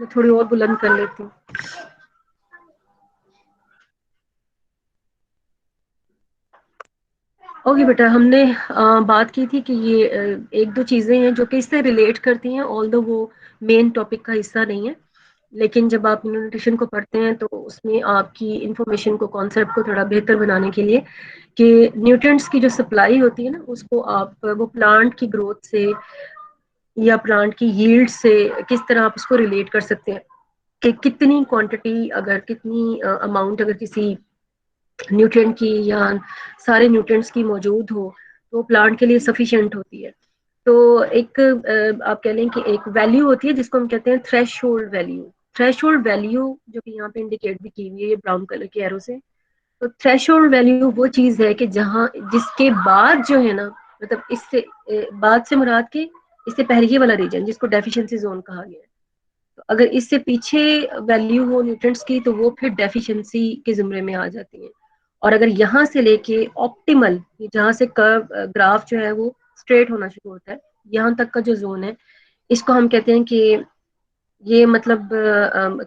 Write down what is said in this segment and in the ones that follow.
मैं थोड़ी और बुलंद कर लेती हूँ। ओके बेटा, हमने बात की थी कि ये एक दो चीजें हैं जो कि इससे रिलेट करती हैं, ऑल दो वो मेन टॉपिक का हिस्सा नहीं है। लेकिन जब आप न्यूट्रिशन को पढ़ते हैं तो उसमें आपकी इंफॉर्मेशन को, कॉन्सेप्ट को थोड़ा बेहतर बनाने के लिए कि न्यूट्रिएंट्स की जो सप्लाई होती है ना, उसको आप वो प्लांट की ग्रोथ से या प्लांट की यील्ड से किस तरह आप उसको रिलेट कर सकते हैं कि कितनी क्वांटिटी, अगर कितनी अमाउंट अगर किसी न्यूट्रिएंट की या सारे न्यूट्रिएंट्स की मौजूद हो तो प्लांट के लिए सफिशिएंट होती है। तो एक आप कह लें कि एक वैल्यू होती है जिसको हम कहते हैं threshold value. Threshold value जो कि यहाँ पे इंडिकेट भी की हुई है ये ब्राउन कलर के एरो से। तो थ्रेश होल्ड वैल्यू वो चीज है कि जहाँ जिसके बाद जो है ना, मतलब इससे बाद से मुराद के इससे पहले ये वाला रीजन जिसको डेफिशिएंसी जोन कहा गया है। तो अगर इससे पीछे वैल्यू हो न्यूट्रिएंट्स की तो वो फिर डेफिशिएंसी के जुमरे में आ जाती है। और अगर यहाँ से लेके ऑप्टिमल, जहाँ से कर्व ग्राफ जो है वो स्ट्रेट होना शुरू होता है, यहाँ तक का जो जोन है, इसको हम कहते हैं कि ये मतलब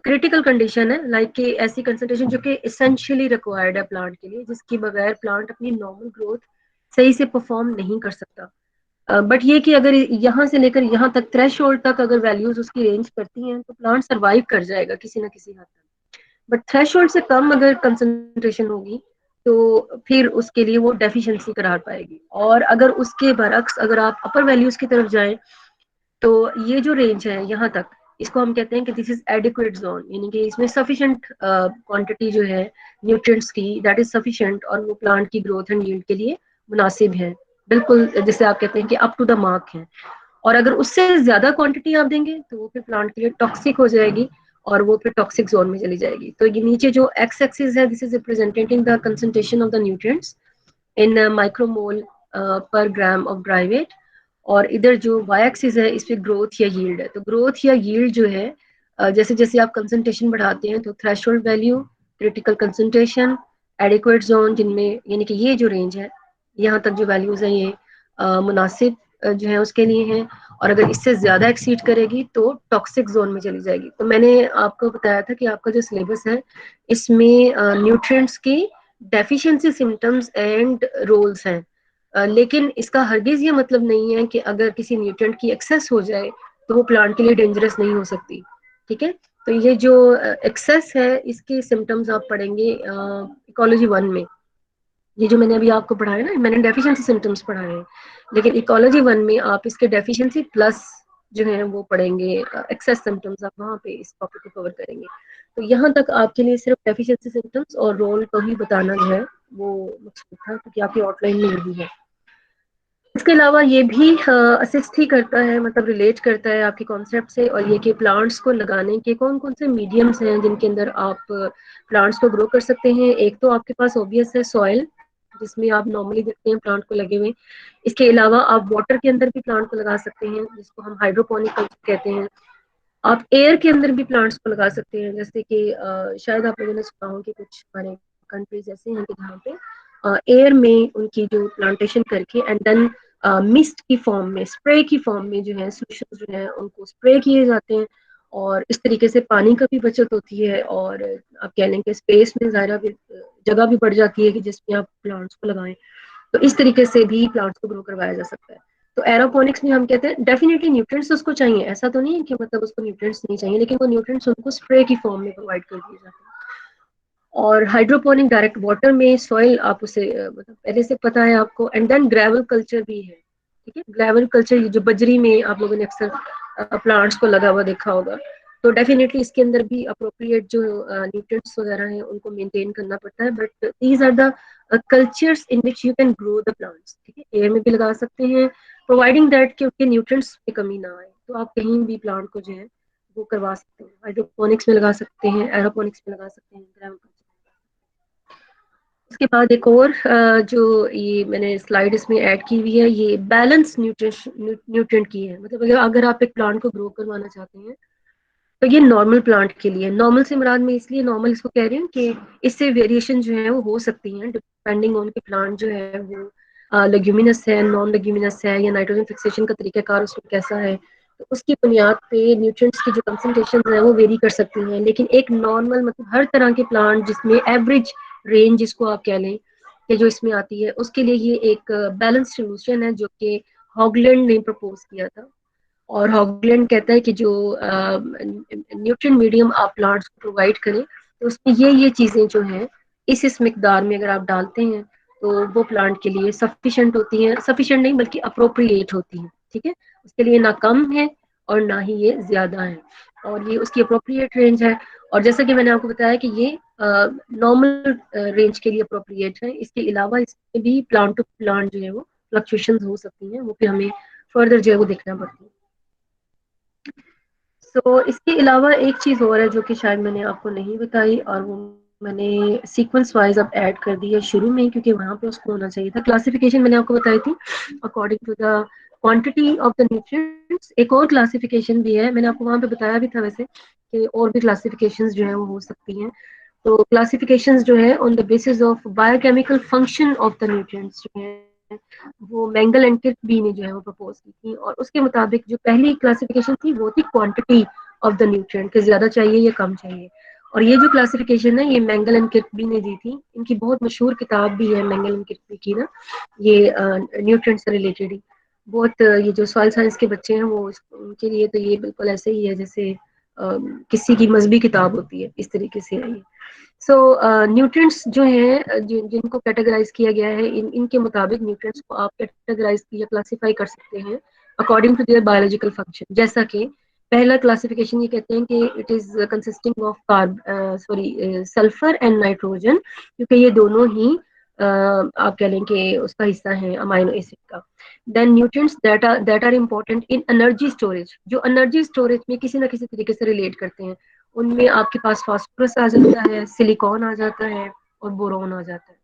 क्रिटिकल कंडीशन है, लाइक कि ऐसी कंसंट्रेशन जो कि एसेंशियली रिक्वायर्ड है प्लांट के लिए, जिसकी बगैर प्लांट अपनी नॉर्मल ग्रोथ सही से परफॉर्म नहीं कर सकता। बट ये कि अगर यहाँ से लेकर यहाँ तक थ्रेश होल्ड तक अगर वैल्यूज उसकी रेंज करती हैं तो प्लांट सरवाइव कर जाएगा किसी ना किसी हद तक। बट थ्रेश होल्ड से कम अगर कंसंट्रेशन होगी तो फिर उसके लिए वो डेफिशिएंसी करार पाएगी। और अगर उसके बरक्स अगर आप अपर वैल्यूज की तरफ जाएं तो ये जो रेंज है यहाँ तक, इसको हम कहते हैं कि दिस इज एडिक्वेट जोन, यानी कि इसमें सफिशिएंट क्वांटिटी जो है न्यूट्रिएंट्स की, दैट इज सफिशिएंट, और वो प्लांट की ग्रोथ एंड यील्ड के लिए मुनासिब है, बिल्कुल जिसे आप कहते हैं कि अप टू द मार्क है। और अगर उससे ज्यादा क्वांटिटी आप देंगे तो वो फिर प्लांट के लिए टॉक्सिक हो जाएगी और वो फिर टॉक्सिक जोन में चली जाएगी। तो ये नीचे जो एक्स एक्सिस है, this is representing the concentration of the nutrients in micromole पर ग्राम ऑफ ड्राई वेट। और इधर जो वाई एक्सिस है इस पे ग्रोथ या यील्ड है। तो ग्रोथ या यील्ड जो है जैसे जैसे आप कंसंट्रेशन बढ़ाते हैं तो threshold value, critical concentration, adequate zone, जिनमें यानी कि ये जो रेंज है यहाँ तक जो वैल्यूज हैं ये मुनासिब जो है उसके लिए हैं। और अगर इससे ज्यादा एक्सीड करेगी तो टॉक्सिक जोन में चली जाएगी। तो मैंने आपको बताया था कि आपका जो सिलेबस है इसमें न्यूट्रिएंट्स की डेफिशिएंसी सिम्टम्स एंड रोल्स हैं। लेकिन इसका हरगिज ये मतलब नहीं है कि अगर किसी न्यूट्रिएंट की एक्सेस हो जाए तो वो प्लांट के लिए डेंजरस नहीं हो सकती। ठीक है। तो ये जो एक्सेस है इसके सिम्टम्स आप पढ़ेंगे इकोलॉजी 1 में। ये जो मैंने अभी आपको पढ़ाया ना, मैंने डेफिशिएंसी सिम्टम्स पढ़ाए हैं, लेकिन इकोलॉजी 1 में आप इसके डेफिशिएंसी प्लस जो है वो पढ़ेंगे, एक्सेस सिम्टम्स आप वहाँ पे इस टॉपिक को कवर करेंगे। तो यहाँ तक आपके लिए सिर्फ डेफिशिएंसी सिम्टम्स और रोल को ही बताना जो है वो मकसूद था, क्योंकि आपकी आउटलाइन में यही है। इसके अलावा ये भी असिस्ट ही करता है, मतलब रिलेट करता है आपके कॉन्सेप्ट से, और ये कि प्लांट्स को लगाने के कौन कौन से मीडियम्स हैं जिनके अंदर आप प्लांट्स को ग्रो कर सकते हैं। एक तो आपके पास ऑब्वियस है सॉइल, जिसमें आप नॉर्मली देखते हैं प्लांट को लगे हुए। इसके अलावा आप वाटर के अंदर भी प्लांट को लगा सकते हैं, जिसको हम हाइड्रोपोनिक कल्चर कहते हैं। आप एयर के अंदर भी प्लांट्स को लगा सकते हैं, जैसे कि शायद आप लोगों ने सुना हो कि कुछ हमारे कंट्रीज ऐसे हैं कि जहाँ पे एयर में उनकी जो प्लांटेशन करके एंड देन मिस्ट की फॉर्म में, स्प्रे की फॉर्म में जो है सोल्यूशन जो है उनको स्प्रे किए जाते हैं। और इस तरीके से पानी का भी बचत होती है, और आप कह लें कि स्पेस में ज़ाहिर भी जगह भी बढ़ जाती है कि जिसमें आप प्लांट्स को लगाएं। तो इस तरीके से भी प्लांट्स को ग्रो करवाया जा सकता है। तो एरोपोनिक्स में हम कहते हैं डेफिनेटली न्यूट्रिएंट्स उसको चाहिए, ऐसा तो नहीं है कि मतलब उसको न्यूट्रिएंट्स नहीं चाहिए, लेकिन वो न्यूट्रिएंट्स उनको स्प्रे की फॉर्म में प्रोवाइड कर दिए जाते हैं। और हाइड्रोपोनिक डायरेक्ट वाटर में सॉइल आप उसे मतलब पहले से पता है आपको। एंड देन ग्रेवल कल्चर भी है। ठीक है, ग्रेवल कल्चर ये जो बजरी में आप लोगों ने अक्सर प्लांट्स को लगा हुआ देखा होगा। तो डेफिनेटली इसके अंदर भी अप्रोप्रिएट जो न्यूट्रिएंट्स वगैरह हैं उनको मेंटेन करना पड़ता है। But these are the cultures in which you can grow the plants. ठीक है, एयर में भी लगा सकते हैं, प्रोवाइडिंग दैट कि उसके न्यूट्रिएंट्स की कमी ना आए। तो आप कहीं भी प्लांट को जो है वो करवा सकते हैं, हाइड्रोपोनिक्स में लगा सकते हैं, एरोपोनिक्स में लगा सकते हैं, ग्रेवल कल्चर। उसके बाद एक और जो ये मैंने स्लाइड इसमें ऐड की हुई है, ये बैलेंस न्यूट्रिएंट की है। मतलब अगर आप एक प्लांट को ग्रो करवाना चाहते हैं तो ये नॉर्मल प्लांट के लिए, नॉर्मल से मुराद में इसलिए नॉर्मल इसको कह रही हूँ कि इससे वेरिएशन जो है वो हो सकती हैं डिपेंडिंग ऑन के प्लांट जो है वो लेग्यूमिनस है, नॉन लेग्यूमिनस है, या नाइट्रोजन फिक्सेशन का तरीकाकार उसमें कैसा है, तो उसकी बुनियाद पे न्यूट्रिएंट्स की जो कंसंट्रेशन है वो वेरी कर सकती हैं, लेकिन एक नॉर्मल मतलब हर तरह के प्लांट जिसमें एवरेज रेंज जिसको आप कह लें कि जो इसमें आती है, उसके लिए ये एक बैलेंस सोल्यूशन है जो कि हॉगलैंड ने प्रपोज किया था। और हॉगलैंड कहता है कि जो न्यूट्रिएंट मीडियम आप प्लांट्स को प्रोवाइड करें तो उसमें ये चीजें जो हैं इस मिकदार में अगर आप डालते हैं तो वो प्लांट के लिए सफिशिएंट होती हैं, सफिशिएंट नहीं बल्कि अप्रोप्रिएट होती हैं, ठीक है। उसके लिए ना कम है और ना ही ये ज्यादा है, और ये उसकी अप्रोप्रिएट रेंज है। और जैसा कि मैंने आपको बताया कि ये नॉर्मल रेंज के लिए अप्रोप्रिएट है, इसके अलावा इसमें भी प्लांट टू प्लांट जो है वो फ्लक्चुएशन हो सकती हैं, वो फिर हमें फर्दर जो है वो देखना पड़ती है। तो इसके अलावा एक चीज और है जो कि शायद मैंने आपको नहीं बताई, और वो मैंने सीक्वेंस वाइज अब ऐड कर दी है शुरू में, क्योंकि वहां पे उसको होना चाहिए था। क्लासिफिकेशन मैंने आपको बताई थी according to the quantity of the nutrients. एक और क्लासिफिकेशन भी है, मैंने आपको वहां पे बताया भी था वैसे कि और भी क्लासिफिकेशंस जो है वो हो सकती हैं। तो क्लासिफिकेशंस जो है on the basis of biochemical function of the nutrients जो है वो मैंगल एंड किर्क बी ने जो है वो प्रपोज की थी। और उसके मुताबिक जो पहली क्लासिफिकेशन थी वो थी क्वांटिटी ऑफ द न्यूट्रिएंट, कि ज्यादा चाहिए या कम चाहिए। और ये जो क्लासिफिकेशन है ये मैंगल एंड किर्कबी ने दी थी। इनकी बहुत मशहूर किताब भी है मैंगल एंड किर्कबी की ना, ये न्यूट्रिएंट से रिलेटेड ही बहुत ये जो सॉइल साइंस के बच्चे हैं वो उनके लिए तो ये बिल्कुल ऐसे ही है जैसे किसी की मजहबी किताब होती है, इस तरीके से है ये। सो न्यूट्रिएंट्स जो हैं जिनको कैटेगराइज किया गया है, इनके मुताबिक न्यूट्रिएंट्स को आप कैटेगराइज या क्लासिफाई कर सकते हैं according to their biological function. जैसा कि पहला क्लासिफिकेशन ये कहते हैं कि it is consisting of carb sorry sulphur and nitrogen, क्योंकि ये दोनों ही आप कह लें कि उसका हिस्सा है अमाइनो एसिड का। Then nutrients that are important in energy storage, जो एनर्जी स्टोरेज में किसी ना किसी तरीके से रिलेट करते हैं, उनमें आपके पास फास्फोरस आ जाता है, सिलिकॉन आ जाता है और बोरॉन आ जाता है।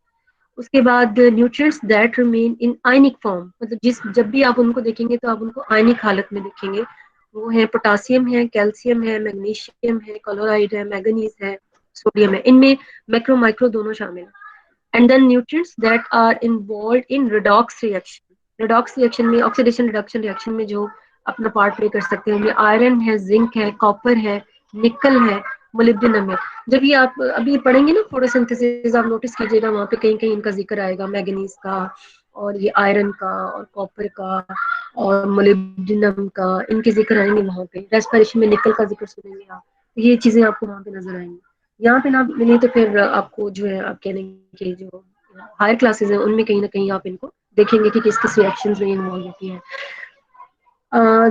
उसके बाद nutrients that remain in ionic form, मतलब जिस जब भी आप उनको देखेंगे तो आप उनको आयनिक हालत में देखेंगे। वो है पोटासियम है, कैल्शियम है, मैग्नीशियम है, क्लोराइड है, मैंगनीज है, सोडियम है। इनमें मैक्रो माइक्रो दोनों शामिल हैं। And then nutrients that are involve in redox reaction, redox reaction में ऑक्सीडेशन रिडक्शन रिएक्शन में जो अपना पार्ट प्ले कर सकते हैं, उनमें आयरन है, जिंक है, कॉपर है, निकल है, मोलिब्डेनम है। जब ये आप अभी पढ़ेंगे ना फोटोसिंथेसिस, आप नोटिस कीजिएगा वहां पे कहीं कहीं इनका जिक्र आएगा, मैग्नीज का और ये आयरन का और कॉपर का और मोलिब्डेनम का, इनके जिक्र आएंगे वहां पे। रेस्पिरेशन में निकल का जिक्र सुनेंगे आप, तो ये चीजें आपको वहां पे नजर आएंगी। यहाँ पे ना मिले तो फिर आपको जो है आप कहने के जो हायर क्लासेस हैं उनमें कहीं ना कहीं आप इनको देखेंगे कि किस किस रिएक्शंस में इन्वॉल्व होती है।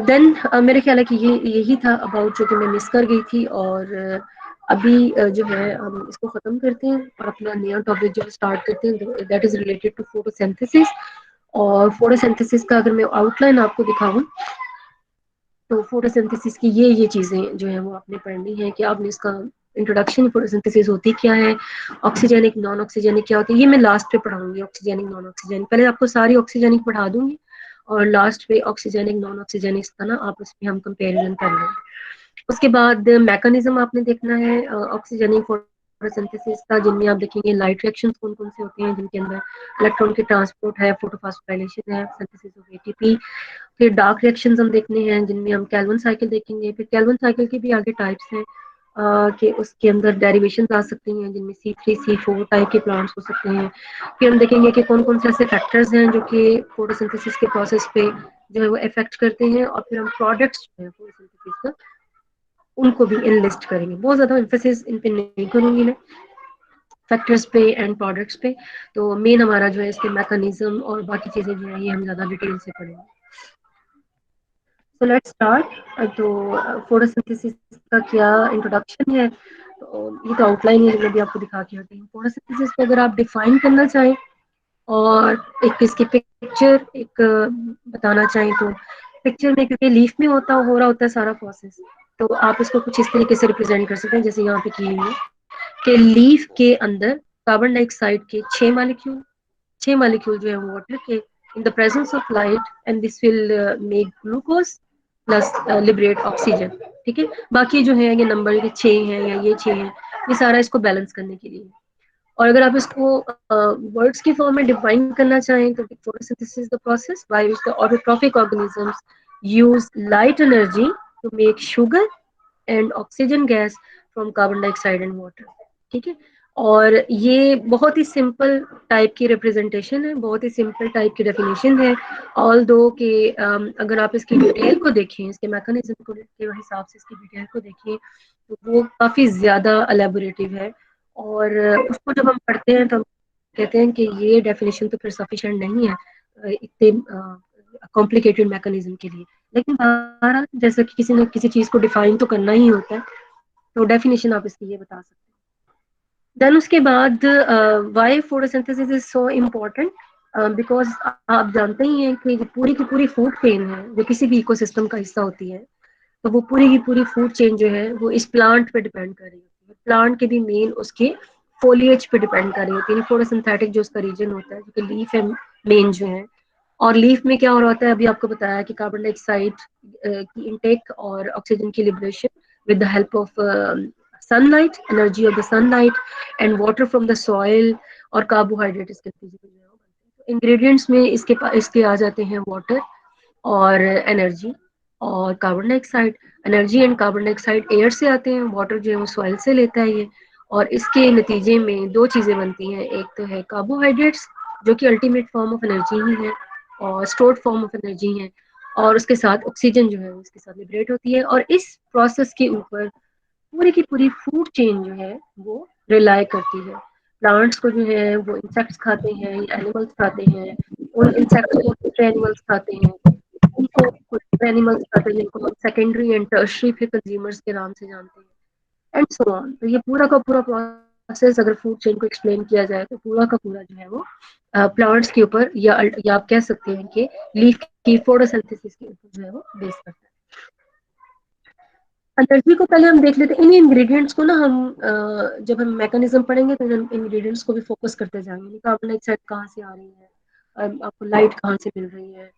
देन मेरे ख्याल है कि ये यही था अबाउट जो कि मैं मिस कर गई थी। और अभी जो है हम इसको खत्म करते हैं और अपना नया टॉपिक जो स्टार्ट करते हैं, that is related to photosynthesis. और फोटोसिंथेसिस का अगर मैं आउटलाइन आपको दिखाऊं तो फोटोसिंथेसिस की ये चीजें जो है वो आपने पढ़नी है कि आपने इसका इंट्रोडक्शन, फोटोसिंथेसिस होती क्या है, ऑक्सीजेनिक नॉन ऑक्सीजेनिक क्या होती है, ये मैं लास्ट पे पढ़ाऊंगी। ऑक्सीजेनिक नॉन ऑक्सीजेनिक पहले आपको सारी ऑक्सीजेनिक पढ़ा दूंगी और लास्ट पे ऑक्सीजेनिक नॉन ऑक्सीजेनिक का ना आपस में हम कंपेरिजन कर लेंगे। उसके बाद मैकेनिज्म आपने देखना है ऑक्सीजनिक फोटोसिंथेसिस का, जिनमें आप देखेंगे लाइट रिएक्शंस कौन कौन से होते हैं, जिनके अंदर इलेक्ट्रॉन के ट्रांसपोर्ट है, फोटोफॉस्फोराइलेशन है, सिंथेसिस ऑफ एटीपी। फिर डार्क रिएक्शंस हम देखने हैं जिनमें हम कैल्विन साइकिल देखेंगे। फिर कैल्विन साइकिल के भी आगे टाइप्स हैं कि उसके अंदर डेरिवेशन आ सकती हैं जिनमें C3 C4 टाइप के प्लांट्स हो सकते हैं। फिर हम देखेंगे कि कौन कौन से ऐसे फैक्टर्स हैं जो कि फोटोसिंथेसिस के प्रोसेस पे जो है वो इफेक्ट करते हैं। और फिर हम प्रोडक्ट्स जो है फोटोसिंथेसिस का उनको भी इनलिस्ट करेंगे। बहुत ज्यादा एम्फेसिस इन पे नहीं करूंगी मैं, फैक्टर्स पे एंड प्रोडक्ट्स पे। तो मेन हमारा जो है इसके मैकेनिज्म और बाकी चीजें जो है ये हम ज्यादा डिटेल से पढ़ेंगे। So let's start. तो फोटोसिंथेसिस का क्या इंट्रोडक्शन है, तो ये तो आउटलाइन है जो मैं भी आपको दिखा के हटी हूँ। फोटोसिंथेसिस को अगर आप डिफाइन करना चाहें और एक इसकी पिक्चर एक बताना चाहें तो पिक्चर में, क्योंकि लीफ में हो रहा होता है सारा प्रोसेस, तो आप इसको कुछ इस तरीके से रिप्रेजेंट कर सकते हैं जैसे यहाँ पे की हुई है कि लीफ के अंदर कार्बन डाइऑक्साइड के 6 मालिक्यूल जो है वो वाटर के in the presence of light, and this will make glucose plus liberate oxygen. ठीक है, बाकी जो है ये नंबर ये 6 हैं या ये 6 हैं, ये सारा इसको बैलेंस करने के लिए। और अगर आप इसको वर्ड्स की फॉर्म में डिफाइन करना चाहें तो photosynthesis the process by which the autotrophic organisms use light energy to make sugar and oxygen gas from carbon dioxide and water. ठीक है। और ये बहुत ही सिंपल टाइप की रिप्रेजेंटेशन है, बहुत ही सिंपल टाइप की डेफिनेशन है। ऑल दो के अगर आप इसकी डिटेल को देखें, इसके मैकेनिज्म को के हिसाब से इसकी डिटेल को देखें, तो वो काफी ज्यादा एलेबोरेटिव है। और उसको जब हम पढ़ते हैं तो हम कहते हैं कि ये डेफिनेशन तो फिर सफिशिएंट नहीं है इतने कॉम्प्लिकेटेड मैकेनिज्म के लिए। लेकिन बहरहाल जैसे कि किसी ने किसी चीज को डिफाइन तो करना ही होता है, तो डेफिनेशन आप इसकी ये बता सकते हैं। देन उसके बाद why photosynthesis is so important, because आप जानते ही हैं कि पूरी की पूरी फूड चेन है जो किसी भी इकोसिस्टम का हिस्सा होती है, तो वो पूरी की पूरी फूड चेन जो है वो इस प्लांट पे डिपेंड कर रही होती है। प्लांट के भी मेन उसके फोलिएज पे डिपेंड कर रही होती है, फोटोसिंथेटिक जो उसका रीजन होता है, जो कि लीफ है मेन जो है। और लीफ में क्या हो रहा होता है, अभी आपको बताया कि कार्बन डाइऑक्साइड की इनटेक और ऑक्सीजन की liberation with the help of sunlight, energy of the sunlight and water from the soil, और कार्बोहाइड्रेट इसके नतीजे में जो है वो बनते हैं। तो इंग्रेडिएंट्स में इसके आ जाते हैं वाटर और एनर्जी और carbon dioxide. Energy and carbon dioxide air से आते हैं, वाटर जो है वो सॉइल से लेता है ये। और इसके नतीजे में दो चीजें बनती हैं, एक तो है कार्बोहाइड्रेट्स जो कि अल्टीमेट फॉर्म ऑफ एनर्जी ही है और स्टोर्ड फॉर्म ऑफ एनर्जी है, और उसके साथ ऑक्सीजन जो है वो इसके साथ लिबरेट होती है। और इस प्रोसेस के ऊपर पूरी की पूरी फूड चेन जो है वो रिलाई करती है। प्लांट्स को जो है वो इंसेक्ट्स खाते हैं, एनिमल्स खाते हैं, उन इंसेक्ट्स को दूसरे एनिमल्स खाते हैं, उनको कुछ एनिमल्स खाते हैं जिनको हम सेकेंडरी एंड टर्शरी फिर कंज्यूमर्स के नाम से जानते हैं, एंड सो ऑन। तो ये पूरा का पूरा प्रोसेस अगर फूड चेन को एक्सप्लेन किया जाए तो पूरा का पूरा जो है वो प्लांट्स के ऊपर या आप कह सकते हैं कि लीफ की फोटोसिंथेसिस के ऊपर जो है वो बेस करता है। एनर्जी को पहले हम देख लेते हैं। इन इंग्रेडिएंट्स को ना हम जब हम मैकेनिज्म पढ़ेंगे तो इन इंग्रेडिएंट्स को भी फोकस करते जाएंगे। कार्बन डाइऑक्साइड कहाँ से आ रही है, आपको लाइट कहाँ से मिल रही है,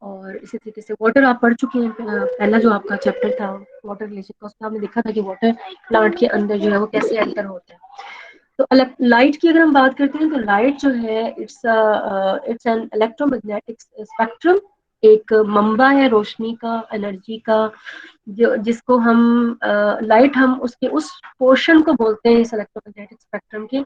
और इसी तरीके से वाटर आप पढ़ चुके हैं। पहला जो आपका चैप्टर था वाटर रिलेशन का, उसमें आपने देखा था कि वाटर प्लांट के अंदर जो है वो कैसे एंटर होता है। तो लाइट की अगर हम बात करते हैं तो लाइट जो है इट्स एन इलेक्ट्रोमैग्नेटिक स्पेक्ट्रम, एक मंबा है रोशनी का, एनर्जी का, जो जिसको हम लाइट हम उसके उस पोर्शन को बोलते हैं इस इलेक्ट्रोमैग्नेटिक स्पेक्ट्रम के,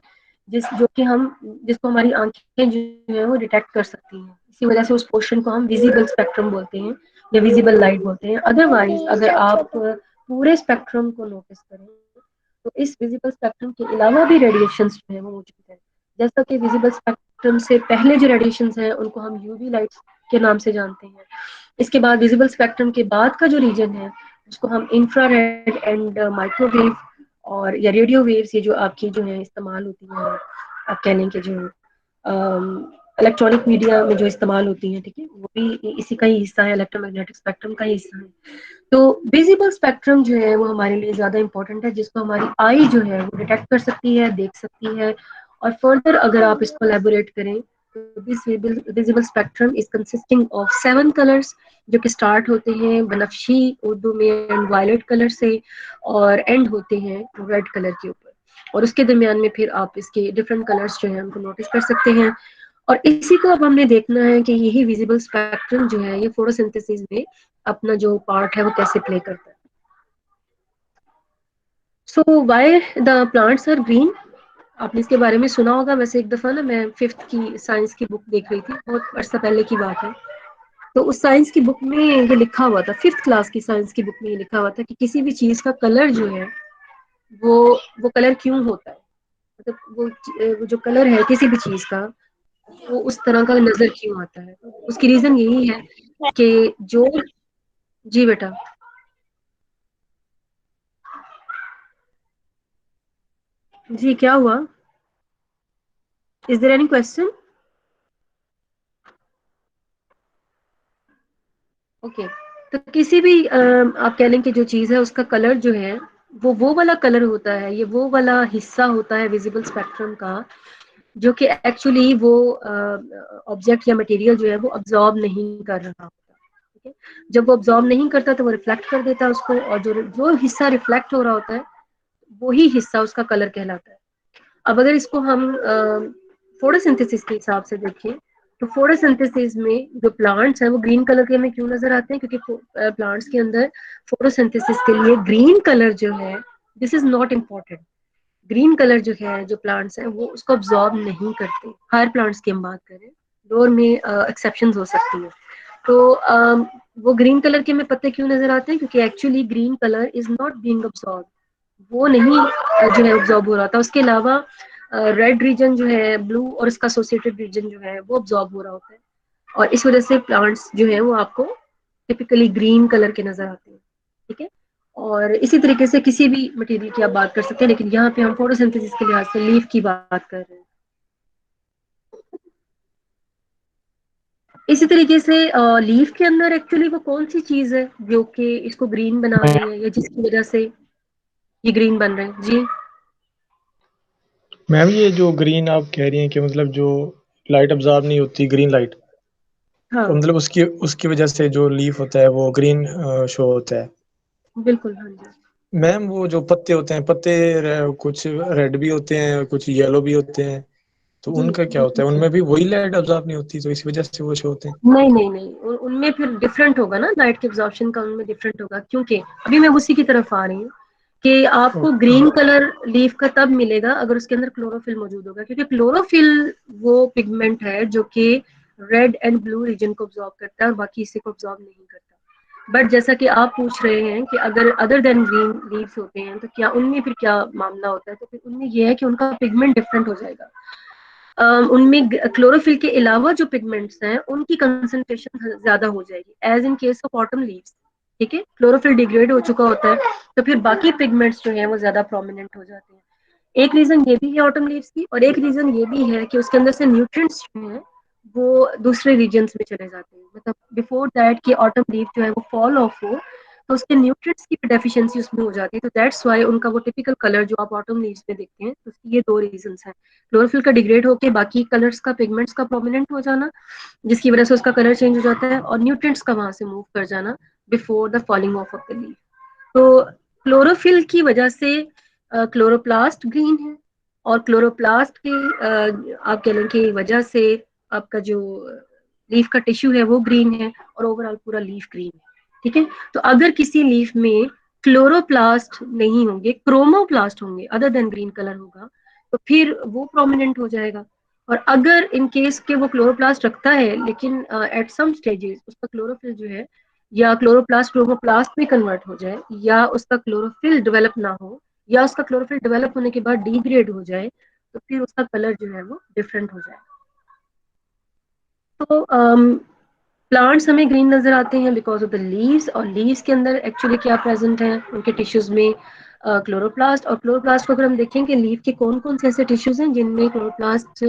जो कि हम जिसको हमारी आंखें जो है वो डिटेक्ट कर सकती हैं। इसी वजह से उस पोर्शन को हम विजिबल स्पेक्ट्रम बोलते हैं या विजिबल लाइट बोलते हैं। अदरवाइज अगर आप पूरे स्पेक्ट्रम को नोटिस करें तो इस विजिबल स्पेक्ट्रम के अलावा भी रेडिएशन जो है वो मौजूद है। जैसा कि विजिबल स्पेक्ट्रम से पहले जो रेडिएशन है उनको हम यूवी लाइट के नाम से जानते हैं। इसके बाद विजिबल स्पेक्ट्रम के बाद का जो रीजन है उसको हम इंफ्रारेड एंड माइक्रोवेव और या रेडियो वेव्स, ये जो आपकी जो है इस्तेमाल होती है, आप कह लें कि जो इलेक्ट्रॉनिक मीडिया में जो इस्तेमाल होती है, ठीक है, वो भी इसी का ही हिस्सा है, इलेक्ट्रोमैग्नेटिक स्पेक्ट्रम का ही हिस्सा है। तो विजिबल स्पेक्ट्रम जो है वो हमारे लिए ज्यादा इंपॉर्टेंट है, जिसको हमारी आई जो है वो डिटेक्ट कर सकती है, देख सकती है। और फर्दर अगर आप इसको एलेबोरेट करें तो this visible spectrum is consisting of 7 colours, जो कि स्टार्ट होते हैं बनफशी उर्दू में एंड वायलेट कलर से और एंड होते हैं रेड कलर के ऊपर। और उसके दरमियान में फिर आप इसके डिफरेंट कलर्स जो है उनको नोटिस कर सकते हैं। और इसी को अब हमने देखना है कि यही विजिबल स्पेक्ट्रम जो है ये फोटोसिंथेसिस में अपना जो पार्ट है वो कैसे प्ले करता है। So why the plants are green, आपने इसके बारे में सुना होगा। वैसे एक दफा ना मैं फिफ्थ की साइंस की बुक देख रही थी, बहुत अर्सा पहले की बात है। तो उस साइंस की बुक में ये लिखा हुआ था, फिफ्थ क्लास की साइंस की बुक में ये लिखा हुआ था कि किसी भी चीज का कलर जो है वो वो कलर क्यों होता है, मतलब वो जो कलर है किसी भी चीज का वो उस तरह का नजर क्यों आता है। उसकी रीजन यही है कि जो, जी बेटा, जी क्या हुआ, is there any question? Okay. तो किसी भी आप कह लें कि जो चीज है उसका कलर जो है वो वाला कलर होता है, ये वो वाला हिस्सा होता है विजिबल स्पेक्ट्रम का, जो कि एक्चुअली वो ऑब्जेक्ट या मटेरियल जो है वो अब्जॉर्ब नहीं कर रहा होता। ठीक है। जब वो अब्जॉर्ब नहीं करता तो वो रिफ्लेक्ट कर देता है उसको, और जो जो हिस्सा रिफ्लेक्ट हो रहा होता है वही हिस्सा उसका कलर कहलाता है। अब अगर इसको हम फोटोसिंथेसिस के हिसाब से देखें तो फोटोसिंथेसिस में जो प्लांट्स हैं वो ग्रीन कलर के हमें क्यों नजर आते हैं, क्योंकि प्लांट्स के अंदर फोटोसिंथेसिस के लिए ग्रीन कलर जो है, this is not important, green colour जो है जो प्लांट्स हैं वो उसको ऑब्जॉर्ब नहीं करते, हर प्लांट्स की हम बात करें, डोर में एक्सेप्शंस हो सकती है। तो वो ग्रीन कलर के हमें पत्ते क्यों नजर आते हैं, क्योंकि actually green colour is not being absorb, वो नहीं जो है ऑब्जॉर्ब हो रहा था। उसके अलावा रेड रीजन जो है, ब्लू और इसका एसोसिएटेड रीजन जो है वो ऑब्जॉर्ब हो रहा होता है, और इस वजह से प्लांट्स जो है वो आपको टिपिकली ग्रीन कलर के नजर आते हैं। ठीक है, और इसी तरीके से किसी भी मटेरियल की आप बात कर सकते हैं, लेकिन यहाँ पे हम फोटोसिंथेसिस के लिहाज से लीफ की बात कर रहे हैं। इसी तरीके से लीफ के अंदर एक्चुअली वो कौन सी चीज है जो कि इसको ग्रीन बना रही है, या जिसकी वजह से ये ग्रीन बन रहे हैं जी। मैम ये जो ग्रीन आप कह रही हैं कि मतलब जो लाइट अब्जॉर्ब नहीं होती ग्रीन लाइट, तो हाँ मतलब उसकी उसकी वजह से जो लीफ होता है वो ग्रीन शो होता है। बिल्कुल, हाँ जी। मैम वो जो पत्ते होते हैं, पत्ते कुछ रेड भी होते हैं कुछ येलो भी होते हैं, तो जी उनका क्या होता बिल्कुल है? सही। उनमें भी वही लाइट अब्जॉर्ब नहीं होती तो इस वजह से वो शो होते हैं? नहीं नहीं नहीं, उनमें फिर डिफरेंट होगा ना, लाइट के एब्जॉर्प्शन का उनमें डिफरेंट होगा, क्योंकि अभी मैं उसी की तरफ आ रही हूँ कि आपको ओके। ग्रीन कलर लीफ का तब मिलेगा अगर उसके अंदर क्लोरोफिल मौजूद होगा, क्योंकि क्लोरोफिल वो पिगमेंट है जो कि रेड एंड ब्लू रीजन को ऑब्जॉर्ब करता है और बाकी इसे को ऑब्जॉर्ब नहीं करता। बट जैसा कि आप पूछ रहे हैं कि अगर अदर देन ग्रीन लीव्स होते हैं तो क्या उनमें फिर क्या मामला होता है, तो फिर उनमें यह है कि उनका पिगमेंट डिफरेंट हो जाएगा। उनमें क्लोरोफिल के अलावा जो पिगमेंट्स हैं उनकी कंसंट्रेशन ज्यादा हो जाएगी, as in case of autumn leaves. ठीक है, क्लोरोफिल डिग्रेड हो चुका होता है, तो फिर बाकी पिगमेंट्स जो है वो ज्यादा प्रोमिनेंट हो जाते हैं। एक रीजन ये भी है ऑटम लीव्स की, और एक रीजन ये भी है कि उसके अंदर से न्यूट्रिएंट्स जो हैं वो दूसरे रीजन्स में चले जाते हैं, मतलब बिफोर दैट कि ऑटम लीफ जो है वो फॉल ऑफ हो, तो उसके न्यूट्रिएंट्स की डेफिशिएंसी उसमें हो जाती है, तो दैट्स व्हाई उनका वो टिपिकल कलर जो आप ऑटम लीव्स में देखते हैं, तो ये दो रीजंस हैं। क्लोरोफिल का डिग्रेड होकर बाकी कलर्स का, पिगमेंट्स का प्रोमिनेंट हो जाना, जिसकी वजह से उसका कलर चेंज हो जाता है, और न्यूट्रिएंट्स का वहां से मूव कर जाना before the falling of the leaf. तो क्लोरोफिल की वजह से क्लोरोप्लास्ट ग्रीन है, और क्लोरोप्लास्ट की आप कह लें कि वजह से आपका जो लीफ का टिश्यू है वो ग्रीन है, और ओवरऑल पूरा लीफ ग्रीन है। ठीक है, तो अगर किसी लीफ में क्लोरोप्लास्ट नहीं होंगे, क्रोमोप्लास्ट होंगे, अदर देन ग्रीन कलर होगा, तो फिर वो प्रोमिनेंट हो जाएगा। और अगर इन केस के वो क्लोरोप्लास्ट रखता है लेकिन एट सम स्टेजेस उसका क्लोरोफिल जो है, या क्लोरोप्लास्ट क्रोमोप्लास्ट में कन्वर्ट हो जाए, या उसका क्लोरोफिल डेवलप ना हो, या उसका क्लोरोफिल डेवलप होने के बाद डिग्रेड हो जाए, तो फिर उसका कलर जो है वो डिफरेंट हो जाए। तो प्लांट्स हमें ग्रीन नजर आते हैं बिकॉज ऑफ द लीव्स, और लीव्स के अंदर एक्चुअली क्या प्रेजेंट है उनके टिश्यूज में, क्लोरोप्लास्ट। और क्लोरोप्लास्ट को अगर हम देखें कि लीफ के कौन कौन से ऐसे टिश्यूज हैं जिनमें क्लोरोप्लास्ट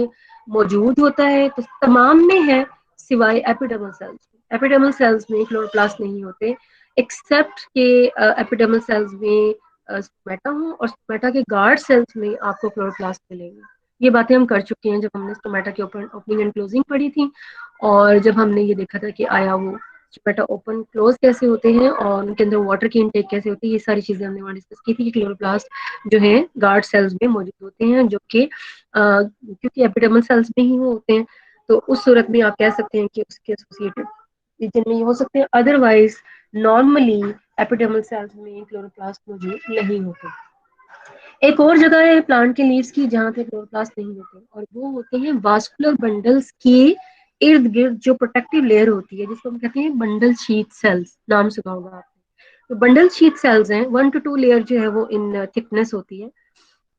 मौजूद होता है, तो तमाम में है सिवाय एपिडर्मल सेल्स। एपिडर्मल सेल्स में क्लोरोप्लास्ट नहीं होते, एक्सेप्ट के एपिडर्मल सेल्स में स्टोमेटा हो, और स्टोमेटा के गार्ड सेल्स में आपको क्लोरोप्लास्ट मिलेंगे। ये बातें हम कर चुके हैं जब हमने स्टोमेटा की ओपनिंग एंड क्लोजिंग पढ़ी थी, और जब हमने ये देखा था कि आया वो स्टोमेटा ओपन क्लोज कैसे होते हैं और उनके अंदर वाटर की इनटेक कैसे होती है, ये सारी चीजें हमने वहाँ डिस्कस की थी कि क्लोरोप्लास्ट जो है गार्ड सेल्स में मौजूद होते हैं, जो कि क्योंकि एपिडर्मल सेल्स में ही वो होते हैं, तो उस सूरत में आप कह सकते हैं कि उसके एसोसिएटेड रीजन में ये हो सकते हैं, अदरवाइज नॉर्मली एपिडर्मल सेल्स में क्लोरोप्लास्ट मौजूद नहीं होते। एक और जगह है प्लांट के लीव्स की जहाँ पे क्लोरोप्लास्ट नहीं होते, और वो होते हैं वास्कुलर बंडल्स के इर्द गिर्द जो प्रोटेक्टिव लेयर होती है, जिसको हम कहते हैं बंडल शीथ सेल्स, नाम सुना होगा आपने। तो बंडल शीथ सेल्स हैं, 1 to 2 लेयर जो है वो इन थिकनेस होती है,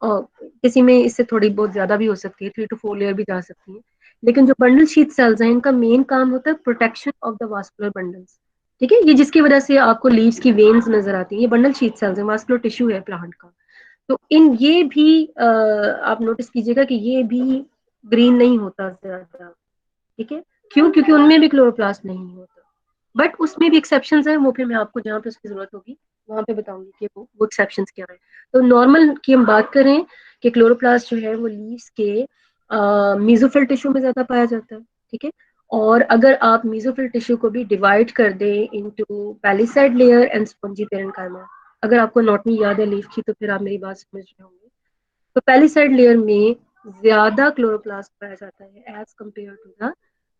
और किसी में इससे थोड़ी बहुत ज्यादा भी हो सकती है, 3 to 4 लेयर भी जा सकती है। लेकिन जो बंडल शीथ सेल्स हैं इनका मेन काम होता है protection of the vascular bundles. ठीक है, ये जिसकी वजह से आपको लीव्स की वेन्स नजर आती है, ये बंडल शीथ सेल्स है, वास्कुलर टिश्यू है प्लांट का। तो इन ये भी आप नोटिस कीजिएगा कि ये भी ग्रीन नहीं होता ज्यादा। ठीक है, क्यों? क्योंकि उनमें भी क्लोरोप्लास्ट नहीं होता, बट उसमें भी एक्सेप्शंस हैं, वो फिर मैं आपको जहाँ पे उसकी जरूरत होगी वहां पे बताऊंगी कि वो एक्सेप्शंस क्या है। तो नॉर्मल की हम बात करें कि क्लोरोप्लास्ट जो है वो लीव्स के मीजोफिल टिश्यू में ज्यादा पाया जाता है। ठीक है, और अगर आप मीजोफिल टिश्यू को भी डिवाइड कर दें into palisade layer and spongy parenchyma, अगर आपको नॉटनी याद है लीफ की तो फिर आप मेरी बात समझ रहे होंगे, तो पैलिसाइड लेयर में ज्यादा क्लोरोप्लास्ट पाया जाता है एज कम्पेयर टू द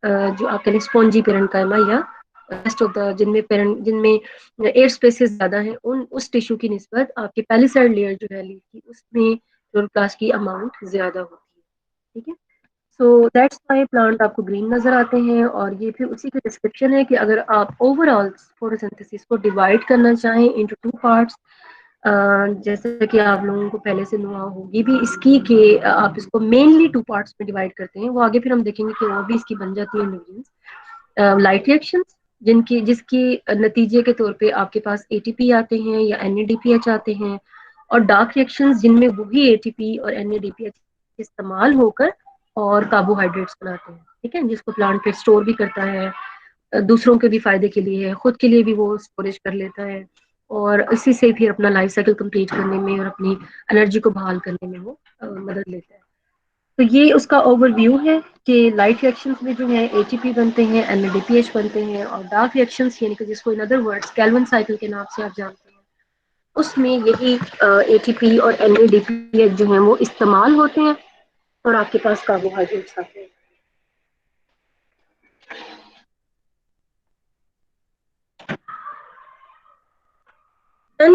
जो आप कह लें स्पॉन्जी पेरेंकाइमा, या रेस्ट ऑफ द जिनमें एयर स्पेसेस ज्यादा है, उन उस टिश्यू की निस्बत आपके पैलिसाइड लेयर जो है लीफ की, उसमें क्लोरोप्लास्ट की अमाउंट ज्यादा होती है। ठीक है, सो दैट्स व्हाई प्लांट आपको ग्रीन नजर आते हैं। और ये फिर उसी का डिस्क्रिप्शन है कि अगर आप ओवरऑल फोटोसिंथेसिस को डिवाइड करना चाहें इनटू टू पार्ट्स, जैसे कि आप लोगों को पहले से नुआ होगी भी इसकी कि आप इसको मेनली टू पार्ट्स में डिवाइड करते हैं। वो आगे फिर हम देखेंगे कि और भी इसकी बन जाती है इंग्रेडिएंट्स। लाइट रिएक्शंस, जिसकी नतीजे के तौर पे आपके पास एटीपी आते हैं या एनएडीपीएच आते हैं, और डार्क रिएक्शंस जिनमें वही एटीपी और एनएडीपीएच इस्तेमाल होकर और कार्बोहाइड्रेट्स बनाते हैं। ठीक है, जिसको प्लांट फिर स्टोर भी करता है, दूसरों के भी फायदे के लिए है, खुद के लिए भी वो स्टोरेज कर लेता है, और इसी से फिर अपना लाइफ साइकिल कंप्लीट करने में और अपनी एनर्जी को बहाल करने में वो मदद लेता है। तो ये उसका ओवरव्यू है कि लाइट रिएक्शंस में जो है एटीपी बनते हैं, एनएडीपीएच बनते हैं, और डार्क रिएक्शंस यानी कि जिसको in other words Calvin cycle के नाम से आप जानते हैं, उसमें यही एटीपी और एनएडीपीएच जो है वो इस्तेमाल होते हैं, और आपके पास कार्बोहाइड्रेट्स आते हैं। Then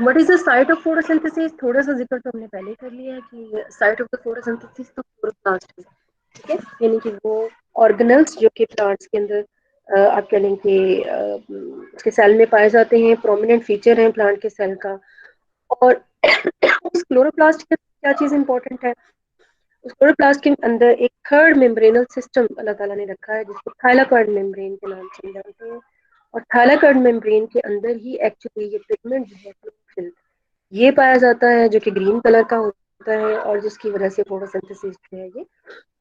what is the site of photosynthesis? थोड़ा सा जिक्र तो हमने पहले कर लिया है कि साइट ऑफ द फोटोसिंथेसिस तो क्लोरोप्लास्ट है। ठीक है, यानी कि वो ऑर्गेनल्स जो कि प्लांट्स के अंदर आप कह लें कि उसके सेल में पाए जाते हैं, प्रोमिनेंट फीचर हैं प्लांट के सेल का। और उस क्लोरोप्लास्ट के क्या चीज इंपॉर्टेंट है, उस क्लोरोप्लास्ट के अंदर एक थर्ड मेम्ब्रेनल सिस्टम अल्लाह ताला ने रखा है, जिसको थाइलाकॉइड मेम्ब्रेन के नाम से जानते हैं। और थाइलाकॉइड मेम्ब्रेन के अंदर ही एक्चुअली ये पिगमेंट जो है क्लोरोफिल, ये पाया जाता है, जो कि ग्रीन कलर का होता है, और जिसकी वजह से फोटोसिंथेसिस जो है ये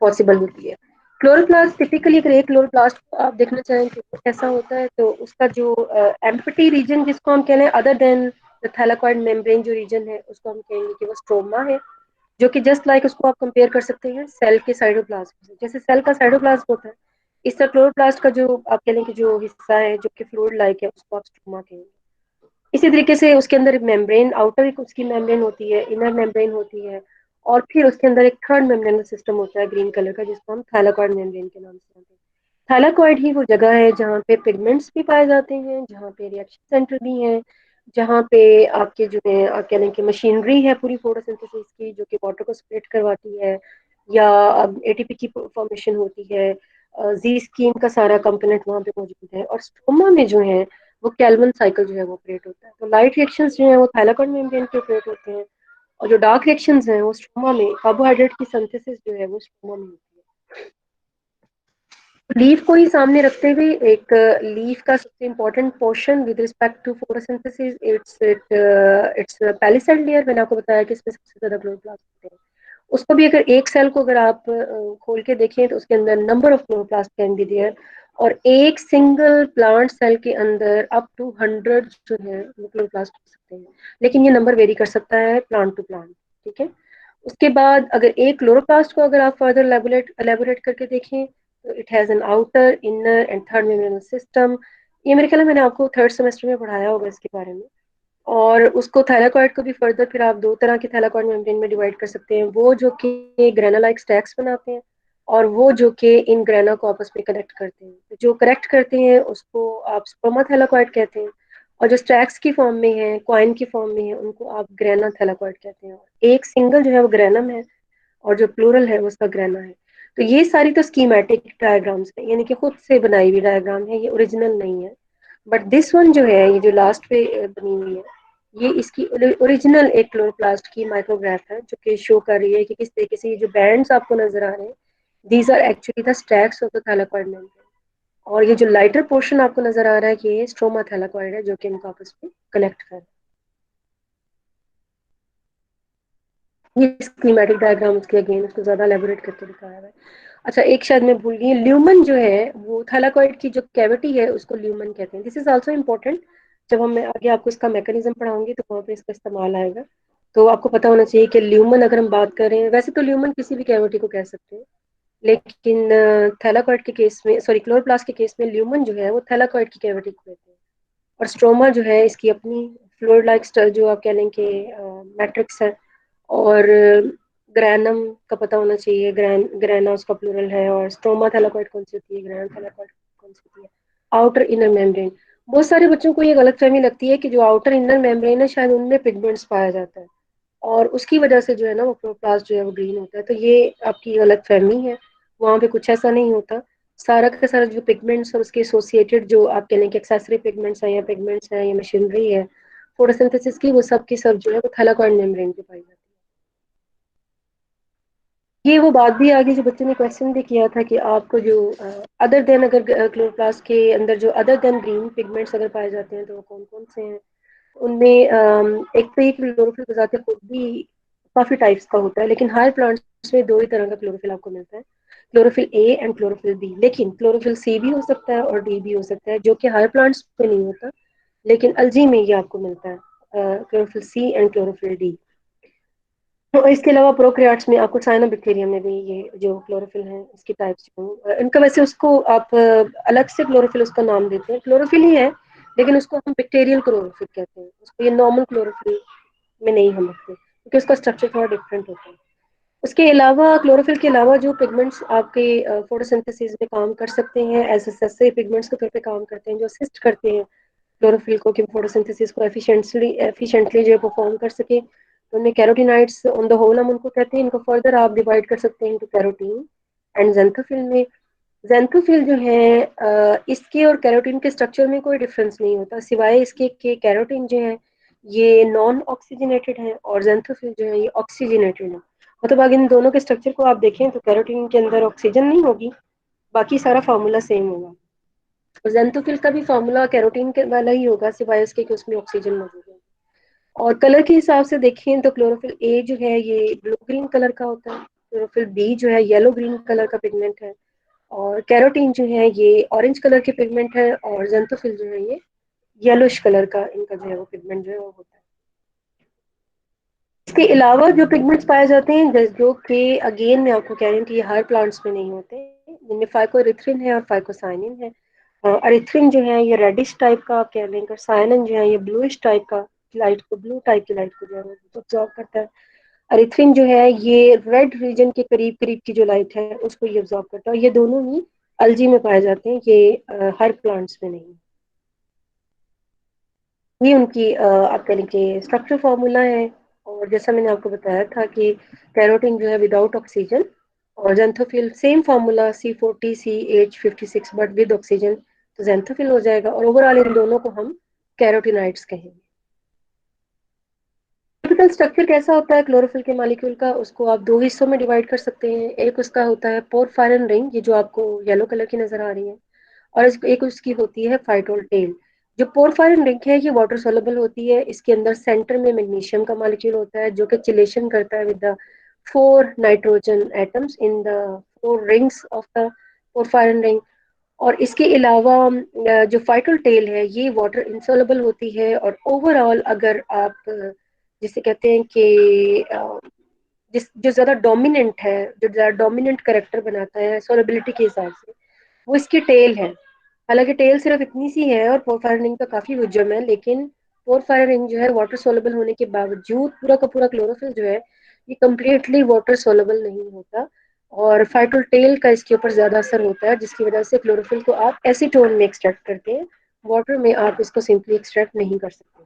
पॉसिबल होती है। क्लोरोप्लास्ट टिपिकली, अगर एक क्लोरोप्लास्ट को आप देखना चाहें कि वो कैसा होता है, तो उसका जो एम्प्टी रीजन जिसको हम कह लें other than the thylakoid membrane, जो रीजन है उसको हम कहेंगे कि वो स्ट्रोमा है, जो कि जस्ट लाइक उसको आप कंपेयर कर सकते हैं सेल के साइटोप्लाज्म से। जैसे सेल का साइटोप्लाज्म होता है, इस तरह क्लोरोप्लास्ट का जो आप कह लें कि जो हिस्सा है जो कि फ्लूइड लाइक है, उसको आप स्ट्रोमा कहेंगे। इसी तरीके से उसके अंदर मेम्ब्रेन, आउटर एक उसकी मेम्ब्रेन होती है, इनर मेम्ब्रेन होती है, और फिर उसके अंदर एक थर्ड मेम्ब्रेनल सिस्टम होता है ग्रीन कलर का, जिसको हम थैलाकॉइड मेम्ब्रेन के नाम से जानते हैं। थैलाकॉइड ही वो जगह है जहाँ पे पिगमेंट्स भी पाए जाते हैं, जहाँ पे रिएक्शन सेंटर भी है, जहाँ पे आपके जो है आप कह लें कि मशीनरी है पूरी फोटोसिंथेसिस की, जो कि वाटर को स्प्लिट करवाती है, या एटीपी की फॉर्मेशन होती है। जी स्कीम का सारा कंपोनेंट वहाँ पे मौजूद है। और स्ट्रोमा में जो है वो कैल्विन साइकिल जो है वो ऑपरेट होता है। तो लाइट रिएक्शंस जो है वो थाइलाकॉइड मेम्ब्रेन पे ऑपरेट होते हैं, और जो डार्क रिएक्शंस हैं वो स्ट्रोमा में, कार्बोहाइड्रेट की सिंथेसिस जो है वो स्ट्रोमा में होती है। लीफ को ही सामने रखते हुए एक लीफ का सबसे important portion with respect to photosynthesis, it's palisade layer. मैंने आपको बताया कि इसमें सबसे ज्यादा क्लोरोप्लास्ट होते हैं। उसको भी अगर एक सेल को अगर आप खोल के देखें तो उसके अंदर number of chloroplast can be there, और एक सिंगल प्लांट सेल के अंदर अप टू 100 जो है वो क्लोरोप्लास्ट हो सकते हैं। लेकिन ये नंबर वेरी कर सकता है प्लांट टू प्लांट। ठीक है, उसके बाद अगर एक क्लोरोप्लास्ट को अगर आप फर्दर एलेबोरेट करके देखें, तो it has an outer, inner and third membranal system. ये मेरे ख्याल में मैंने आपको थर्ड सेमेस्टर में पढ़ाया होगा इसके बारे में। और उसको थैलाकॉइड को भी फर्दर फिर आप दो तरह के थैलाकॉइड मेम्ब्रेन में डिवाइड कर सकते हैं, वो जो कि ग्रेना लाइक स्टैक्स बनाते हैं, और वो जो कि इन ग्रेना को आपस में कनेक्ट करते हैं। तो जो कनेक्ट करते हैं उसको आप स्पर्मा थैलाकॉइड कहते हैं, और जो स्टैक्स की फॉर्म में है, कॉइन की फॉर्म में है, उनको आप ग्रेना थैलाकॉइड कहते हैं। एक सिंगल जो है वो ग्रेनम है, और जो प्लूरल है वो उसका ग्रेना है। तो ये सारी तो स्कीमेटिक डायग्राम्स है, यानी कि खुद से बनाई हुई डायग्राम है, ये ओरिजिनल नहीं है। बट दिस वन जो है, ये जो लास्ट पे बनी हुई है, ये इसकी ओरिजिनल एक क्लोरोप्लास्ट की माइक्रोग्राफ है, जो कि शो कर रही है कि किस तरीके से ये जो बैंड्स आपको नजर आ रहे हैं, these are actually the stacks of the thylakoid membrane. और ये जो लाइटर पोर्शन आपको नजर आ रहा है कि ये स्ट्रोमा थैलाकॉइड है, जो कि इनको आपस में कनेक्ट कर रहा है। ये स्कीमेटिक डायग्राम उसके अगेन उसको ज्यादा एलेबोरेट करके दिखाया है। अच्छा, एक शायद मैं भूल गई, ल्यूमन जो है वो थैलाकॉइड की जो कैविटी है उसको ल्यूमन कहते हैं। दिस इज आल्सो इम्पोर्टेंट, जब हम मैं आगे आपको इसका मैकेनिज्म पढ़ाऊंगी तो वहाँ पे इसका इस्तेमाल आएगा। तो आपको पता होना चाहिए कि ल्यूमन अगर हम बात करें, वैसे तो ल्यूमन किसी भी कैविटी को कह सकते हैं, लेकिन थैलाकॉइड के केस में, सॉरी क्लोरोप्लास्ट के केस में, ल्यूमन जो है वो थैलाकॉइड की कैविटी को कहते हैं। और स्ट्रोमा जो है इसकी अपनी फ्लूइड लाइक जो आप कह लें कि मैट्रिक्स है। और ग्रैनम का पता होना चाहिए, ग्रैना उसका प्लूरल है, और स्ट्रोमा थैलाकॉइड कौन सी होती है, ग्रैना थैलाकॉइड कौन सी होती है, आउटर इनर मेम्ब्रेन। बहुत सारे बच्चों को ये गलतफहमी लगती है कि जो आउटर इनर मेम्ब्रेन है शायद उनमें पिगमेंट्स पाया जाता है, और उसकी वजह से जो है ना वो क्लोरोप्लास्ट जो है वो ग्रीन होता है। तो ये आपकी गलतफहमी है, वहाँ पे कुछ ऐसा नहीं होता। सारा का सारा जो पिगमेंट्स और उसके एसोसिएटेड जो आप कह लें कि एक्सेसरी पिगमेंट्स हैं या पिगमेंट्स हैं या मशीनरी है फोटोसिंथेसिस की, वो सब की सब जो है वो थैलाकॉइड मेम्ब्रेन पे पाई जाती है। ये वो बात भी आ गई जो बच्चे ने क्वेश्चन भी किया था कि आपको जो अदर देन, अगर क्लोरोप्लास्ट के अंदर जो अदर देन ग्रीन पिगमेंट्स अगर पाए जाते हैं तो वो कौन कौन से हैं। उनमें एक तो ये क्लोरोफिल बजाते खुद भी काफी टाइप्स का होता है, लेकिन हायर प्लांट्स में दो ही तरह का क्लोरोफिल आपको मिलता है, chlorophyll A and chlorophyll B. लेकिन क्लोरोफिल सी भी हो सकता है और डी भी हो सकता है, जो कि हायर प्लांट्स में नहीं होता, लेकिन अलजी में ये आपको मिलता है, chlorophyll C and chlorophyll D. तो इसके अलावा प्रोकैरियोट्स में आपको साइनोबैक्टीरियम में भी ये जो क्लोरोफिल है इसकी टाइप्स इनका, वैसे उसको आप अलग से क्लोरोफिल उसका नाम देते हैं, क्लोरोफिल ही है लेकिन उसको हम बैक्टीरियल क्लोरोफिल कहते हैं, उसको ये नॉर्मल क्लोरोफिल में नहीं हम रखते क्योंकि उसका स्ट्रक्चर थोड़ा डिफरेंट होता है। उसके अलावा क्लोरोफिल के अलावा जो पिगमेंट्स आपके फोटोसिंथेसिस में काम कर सकते हैं, एसएसएसए पिगमेंट्स के तौर पे काम करते हैं जो असिस्ट करते हैं क्लोरोफिल को कि फोटोसिंथेसिस को एफिशिएंटली जो परफॉर्म कर सके। तो उनमें कैरोटीनाइड्स ऑन द होल हम उनको कहते हैं। इनको फर्दर आप डिवाइड कर सकते हैं इनटू कैरोटीन एंड जेंथोफिल में। जेंथोफिल जो है इसके और कैरोटीन के स्ट्रक्चर में कोई डिफरेंस नहीं होता, सिवाय इसके कि कैरोटीन जो है ये नॉन ऑक्सीजनेटेड है और जेंथोफिल जो है ये ऑक्सीजनेटेड है। मतलब अगर इन दोनों के स्ट्रक्चर को आप देखें तो कैरोटीन के अंदर ऑक्सीजन नहीं होगी, बाकी सारा फार्मूला सेम होगा। और जेंथोफिल का भी फार्मूला कैरोटीन के वाला ही होगा, सिवाय उसके कि उसमें ऑक्सीजन मौजूद है। और कलर के हिसाब से देखें तो क्लोरोफिल ए जो है ये ब्लू ग्रीन कलर का होता है, क्लोरोफिल बी जो है येलो ग्रीन कलर का पिगमेंट है, और कैरोटीन जो है ये ऑरेंज कलर के पिगमेंट है, और जेंथोफिल जो है ये येलोश कलर का इनका जो है वो पिगमेंट जो है वो होता है। इसके अलावा जो पिगमेंट्स पाए जाते हैं जो कि अगेन मैं आपको कह रही हूँ कि ये हर प्लांट्स में नहीं होते, जिनमें फाइकोरिथ्रिन है और फाइकोसाइनिन है। अरिथ्रिन जो है ये रेडिश टाइप का आप कह लेंगे, और साइनिन जो है ये ब्लूइश टाइप का, लाइट को ब्लू टाइप की लाइट को जो है वो ऑब्जॉर्व करता है। अरिथ्रिन जो है ये रेड रीजन के करीब करीब की जो लाइट है उसको ये ऑब्जॉर्व करता है, और ये दोनों ही अलजी में पाए जाते हैं, ये हर प्लांट्स में नहीं। ये उनकी आप कह लीजिए स्ट्रक्चर फॉर्मूला है। और जैसा मैंने आपको बताया था कि कैरोटीन जो है विदाउट ऑक्सीजन, और xanthophyll same formula C40CH56 but with oxygen, तो जेंथोफिल हो जाएगा। और ओवरऑल इन दोनों को हम कैरोटीनाइड्स कहेंगे। टिपिकल स्ट्रक्चर कैसा होता है क्लोरोफिल के मॉलिक्यूल का, उसको आप दो हिस्सों में डिवाइड कर सकते हैं। एक उसका होता है पोरफायरन रिंग, ये जो आपको येलो कलर की नजर आ रही है, और एक उसकी होती है फाइटोल टेल। जो पोरफायरन रिंग है ये वाटर सोलुबल होती है, इसके अंदर सेंटर में मैग्नीशियम का मॉलिक्यूल होता है जो कि चिलेशन करता है with the 4 nitrogen atoms in the 4 rings of the porphyrin ring. और इसके अलावा जो फाइटल टेल है ये वाटर इंसॉल्युबल होती है। और ओवरऑल अगर आप जिसे कहते हैं कि जिस जो ज्यादा डोमिनेंट है, जो ज्यादा डोमिनेंट करेक्टर बनाता है सोलबिलिटी के हिसाब से, वो इसकी टेल है। हालांकि टेल सिर्फ इतनी सी है और पोरफायरन रिंग का काफी हुजम है, लेकिन पोरफायरन रिंग जो है वाटर सोलबल होने के बावजूद पूरा का पूरा क्लोरोफिल जो है ये कम्प्लीटली वाटर सोलबल नहीं होता, और फाइटल टेल का इसके ऊपर ज्यादा असर होता है, जिसकी वजह से क्लोरोफिल को आप एसीटोन में एक्सट्रैक्ट करते हैं, वाटर में आप इसको सिंपली एक्सट्रैक्ट नहीं कर सकते।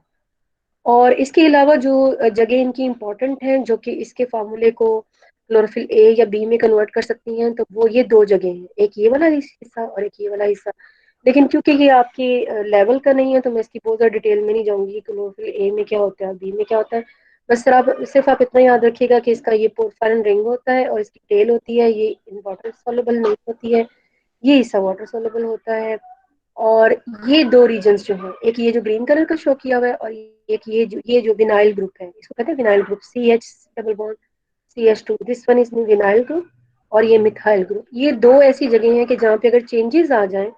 और इसके अलावा जो जगह इनकी इंपॉर्टेंट हैं जो कि इसके फार्मूले को क्लोरोफिल ए या बी में कन्वर्ट कर सकती हैं, तो वो ये दो जगह हैं, एक ये वाला हिस्सा और एक ये वाला हिस्सा। लेकिन क्योंकि ये आपके लेवल का नहीं है तो मैं इसकी बहुत ज़्यादा डिटेल में नहीं जाऊंगी क्लोरोफिल ए में क्या होता है बी में क्या होता है। बस सिर्फ आप इतना याद रखिएगा कि इसका ये पोरफायरन रिंग होता है और इसकी टेल होती है, ये इन वाटर सोलुबल नहीं होती है, ये हिस्सा वाटर सोलुबल होता है। और ये दो रीजन्स जो हैं, एक ये जो ग्रीन कलर का शो किया हुआ है, और एक ये जो विनाइल ग्रुप है, इसको कहते हैं vinyl group, CH double bond CH2, this one is vinyl group, और ये मिथाइल ग्रुप। ये दो ऐसी जगह हैं कि जहाँ पे अगर चेंजेस आ जाएं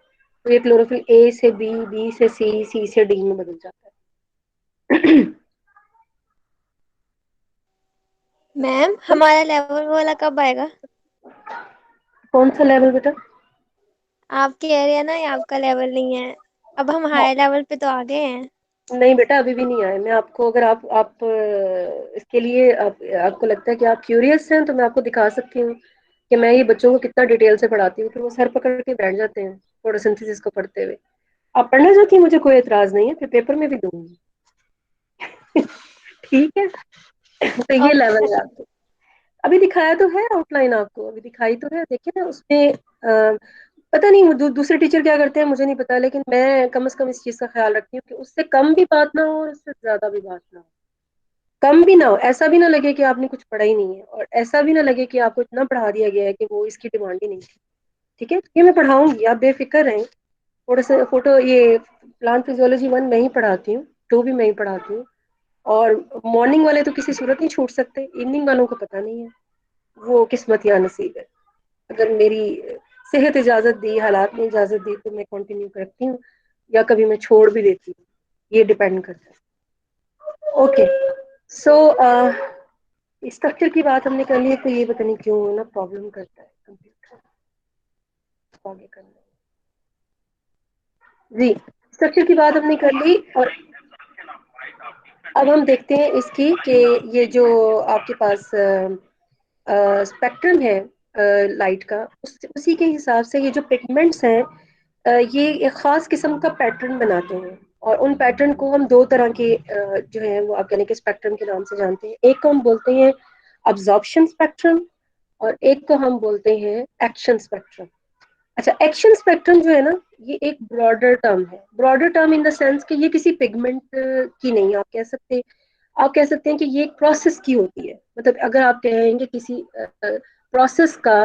तो ये क्लोरोफिल ए से बी, बी से सी, सी से डी में बदल जाता है। मैम हमारा लेवल वाला कब आएगा? कौन सा लेवल बेटा? आप कह रहे हैं ना ये आपका लेवल नहीं है, अब हम हायर लेवल पे तो आ गए हैं। नहीं बेटा, अभी भी नहीं आए। मैं आपको, अगर आप इसके लिए आपको लगता है कि आप क्यूरियस हैं, तो मैं आपको दिखा सकती हूँ कि मैं ये बच्चों को कितना डिटेल से पढ़ाती हूँ, फिर वो सर पकड़ के बैठ जाते हैं फोटोसिंथेसिस को पढ़ते हुए। आप पढ़ना चाहती हैं, मुझे कोई एतराज नहीं है, फिर पेपर में भी दूंगी। ठीक है। तो ये ओके लेवल है आपको। अभी दिखाया तो है आउटलाइन, आपको अभी दिखाई तो है, देखिए ना उसमें। पता नहीं वो दूसरे टीचर क्या करते हैं मुझे नहीं पता, लेकिन मैं कम से कम इस चीज का ख्याल रखती हूँ कि उससे कम भी बात ना हो और उससे ज्यादा भी बात ना हो। कम भी ना हो, ऐसा भी ना लगे कि आपने कुछ पढ़ा ही नहीं है, और ऐसा भी ना लगे कि आपको इतना पढ़ा दिया गया है कि वो इसकी डिमांड ही नहीं थी। ठीक है, ये मैं पढ़ाऊंगी, आप बेफिक्र रहें। थोड़ा सा फोटो, ये प्लांट फिजियोलॉजी 1 मैं ही पढ़ाती हूँ, 2 भी मैं ही पढ़ाती हूँ। और मॉर्निंग वाले तो किसी सूरत नहीं छूट सकते, इवनिंग वालों को पता नहीं है, वो किस्मत या नसीब है। अगर मेरी सेहत इजाजत दी, हालात ने इजाजत दी, तो मैं कंटिन्यू करती हूँ, या कभी मैं छोड़ भी देती हूँ, ये डिपेंड करता है। ओके। सो स्ट्रक्चर की बात हमने कर ली है, तो ये पता नहीं क्यों ना प्रॉब्लम करता है कंप्यूटर। आगे करना जी, स्ट्रक्चर की बात हमने कर ली, और अब हम देखते हैं इसकी कि ये जो आपके पास स्पेक्ट्रम है लाइट का, उसी के हिसाब से ये जो पिगमेंट्स हैं, ये एक खास किस्म का पैटर्न बनाते हैं। और उन पैटर्न को हम दो तरह के जो है वो आप यानी कि स्पेक्ट्रम के नाम से जानते हैं। एक को हम बोलते हैं अब्जॉर्प्शन स्पेक्ट्रम, और एक को हम बोलते हैं एक्शन स्पेक्ट्रम। अच्छा, एक्शन स्पेक्ट्रम जो है ना, ये एक ब्रॉडर टर्म है। Broader term in the sense कि ये किसी पिगमेंट की नहीं, आप कह सकते हैं कि ये एक प्रोसेस की होती है। मतलब अगर आप कहेंगे किसी प्रोसेस का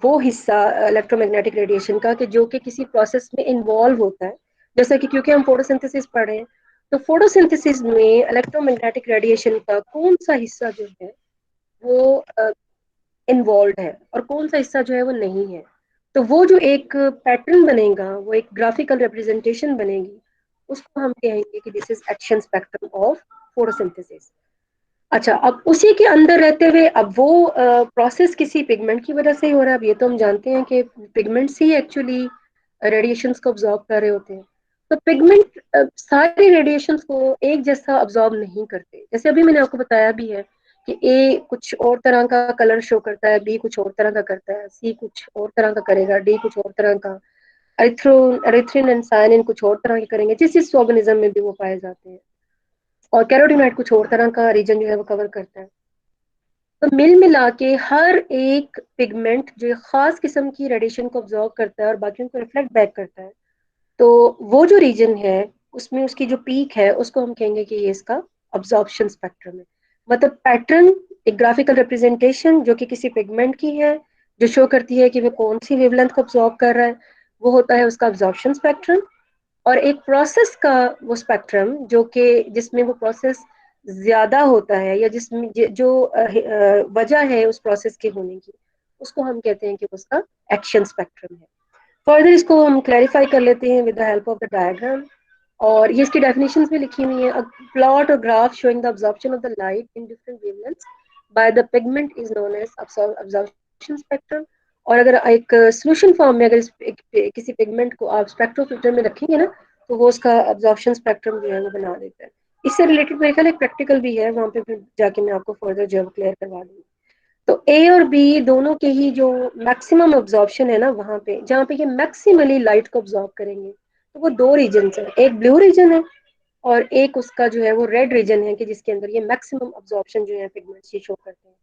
वो हिस्सा इलेक्ट्रोमैग्नेटिक रेडिएशन का, कि जो कि किसी प्रोसेस में इन्वॉल्व होता है, जैसा कि क्योंकि हम फोटोसिंथेसिस पढ़ रहे हैं, तो फोटोसिंथेसिस में इलेक्ट्रोमैग्नेटिक रेडिएशन का कौन सा हिस्सा जो है वो इन्वॉल्व है, और कौन सा हिस्सा जो है वो नहीं है। तो वो जो एक पैटर्न बनेगा, वो एक ग्राफिकल रिप्रेजेंटेशन बनेगी, उसको हम कहेंगे कि this is action spectrum of photosynthesis. अच्छा, अब उसी के अंदर रहते हुए, अब वो प्रोसेस किसी पिगमेंट की वजह से ही हो रहा है। अब ये तो हम जानते हैं कि पिगमेंट्स ही एक्चुअली रेडिएशंस को ऑब्जॉर्व कर रहे होते हैं। तो पिगमेंट सारे रेडिएशंस को एक जैसा ऑब्जॉर्व नहीं करते। जैसे अभी मैंने आपको बताया भी है कि ए कुछ और तरह का कलर शो करता है, बी कुछ और तरह का करता है, सी कुछ और तरह का करेगा, डी कुछ और तरह का, एरिथ्रिन एंड सायनिन कुछ और तरह के करेंगे, जिस जिस ऑर्गेनिज्म में भी वो पाए जाते हैं। और कैरोटीनॉइड कुछ और तरह का रीजन जो है वो कवर करता है। तो मिल मिला के हर एक पिगमेंट जो एक खास किस्म की रेडिएशन को ऑब्जॉर्व करता है और बाकियों को रिफ्लेक्ट बैक करता है, तो वो जो रीजन है उसमें उसकी जो पीक है, उसको हम कहेंगे कि ये इसका अब्जॉर्प्शन स्पेक्ट्रम है। मतलब पैटर्न, एक ग्राफिकल रिप्रेजेंटेशन जो कि किसी पिगमेंट की है, जो शो करती है कि वो कौन सी वेवलेंथ को ऑब्जॉर्व कर रहा है, वो होता है उसका अब्जॉर्प्शन स्पेक्ट्रम। और एक प्रोसेस का वो स्पेक्ट्रम जो कि जिसमें वो प्रोसेस ज्यादा होता है, या जिसमें जो वजह है उस प्रोसेस के होने की, उसको हम कहते हैं कि उसका एक्शन स्पेक्ट्रम है। फर्दर इसको हम क्लैरिफाई कर लेते हैं with the help of the diagram. और ये इसकी डेफिनेशंस भी लिखी हुई है। प्लॉट और graph showing the absorption of the light in different wavelengths by the pigment is known as absorption spectrum. और अगर एक सोल्यूशन फॉर्म में अगर किसी पिगमेंट को आप स्पेक्ट्रोफिल्टर में रखेंगे ना, तो वो उसका अब्जॉर्प्शन स्पेक्ट्रम जो है वो बना देता है। इससे रिलेटेड मेरे ख्याल एक प्रैक्टिकल भी है, वहां पे फिर जाके मैं आपको फर्दर जो है क्लियर करवा दूंगी। तो ए और बी दोनों के ही जो मैक्सिमम अब्जॉर्प्शन है ना, वहां पे जहाँ पे ये मैक्सिमली लाइट को अब्जॉर्ब करेंगे, तो वो दो रीजन है, एक ब्लू रीजन है और एक उसका जो है वो रेड रीजन है, कि जिसके अंदर ये मैक्सिमम अब्जॉर्प्शन जो है पिगमेंट्स ये शो करते हैं।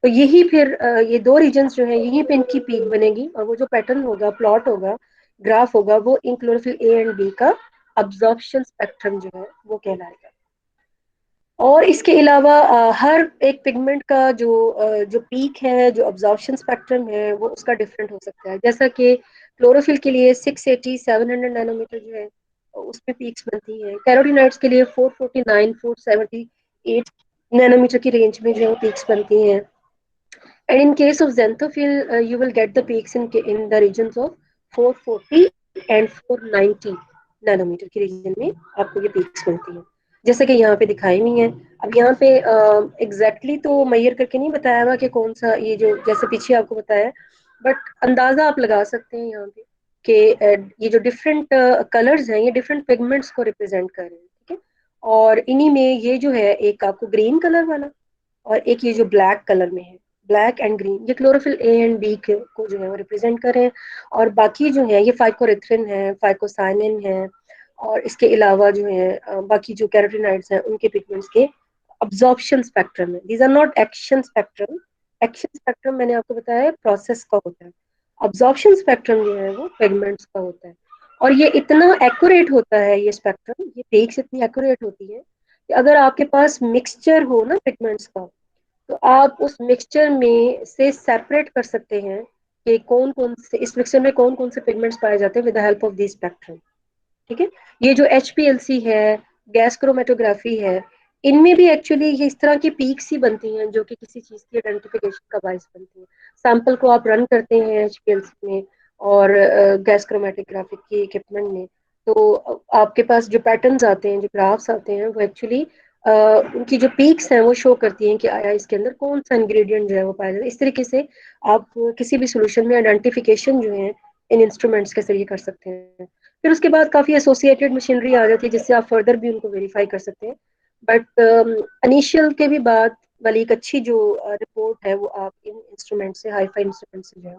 तो यही फिर ये दो रीजन्स जो है, यहीं पे इनकी पीक बनेगी, और वो जो पैटर्न होगा, प्लॉट होगा, ग्राफ होगा, वो in chlorophyll A and B का अब्जॉर्प्शन स्पेक्ट्रम जो है वो कहलाएगा। और इसके अलावा हर एक पिगमेंट का जो पीक है, जो अब्जॉर्प्शन स्पेक्ट्रम है, वो उसका डिफरेंट हो सकता है। जैसा कि क्लोरोफिल के लिए 680 700 नैनोमीटर जो है उसमें पीक्स बनती हैं। कैरोटीनॉइड्स के लिए 449 478 नैनोमीटर की रेंज में जो है पीक्स बनती हैं। And in case of xanthophyll you will get the peaks in the regions of 440 and 490 nanometre की रीजन में आपको ये पीक्स मिलती हैं, जैसे कि यहाँ पे दिखाई हुई है। अब यहाँ पे एग्जैक्टली तो मैयर करके नहीं बताया हुआ कि कौन सा, ये जो जैसे पीछे आपको बताया, बट अंदाजा आप लगा सकते हैं यहाँ पे कि ये जो डिफरेंट कलर्स हैं, ये डिफरेंट पिगमेंट्स को रिप्रेजेंट कर रहे हैं। ठीक और इन्हीं में ये जो है एक आपको ग्रीन कलर वाला और एक ये जो ब्लैक कलर में है, ब्लैक एंड ग्रीन, ये क्लोरोफिल ए एंड बी को जो है वो रिप्रेजेंट कर रहे हैं। और बाकी जो है ये फाइकोरिथ्रिन है, फाइकोसाइनिन है, और इसके अलावा जो है बाकी जो कैरोटीनॉइड्स हैं उनके पिगमेंट्स के अब्जॉर्प्शन स्पेक्ट्रम है। These are not action spectrum. Action spectrum मैंने आपको बताया है प्रोसेस का होता है, अब्जॉर्प्शन स्पेक्ट्रम जो है वो पिगमेंट्स का होता है। और ये इतना एक्यूरेट होता है ये स्पेक्ट्रम, ये पीक्स इतनी एक्यूरेट होती है कि अगर आपके पास मिक्सचर हो ना पिगमेंट्स का, तो आप उस मिक्सचर में से सेपरेट कर सकते हैं कि कौन कौन से इस मिक्सचर में कौन कौन से पिगमेंट्स पाए जाते हैं with the help of the spectrum. ठीक है, ये जो HPLC है, गैस क्रोमेटोग्राफी है, इनमें भी एक्चुअली ये इस तरह की पीक्स ही बनती हैं जो कि किसी चीज की आइडेंटिफिकेशन का बायस बनती है। सैंपल को आप रन करते हैं HPLC में और गैस क्रोमेटोग्राफी की इक्विपमेंट में, तो आपके पास जो पैटर्न्स आते हैं, जो ग्राफ्स आते हैं, वो एक्चुअली उनकी जो पीक्स हैं वो शो करती हैं कि आया इसके अंदर कौन सा इंग्रेडिएंट जो है वो पाया जाता है। इस तरीके से आप किसी भी सोल्यूशन में आइडेंटिफिकेशन जो है इन इंस्ट्रूमेंट्स के जरिए कर सकते हैं। फिर उसके बाद काफी एसोसिएटेड मशीनरी आ जाती है जिससे आप फर्दर भी उनको वेरीफाई कर सकते हैं। बट इनिशियल के भी बाद वाली एक अच्छी जो रिपोर्ट है वो आप इन इंस्ट्रूमेंट से, हाईफाई इंस्ट्रूमेंट से जो है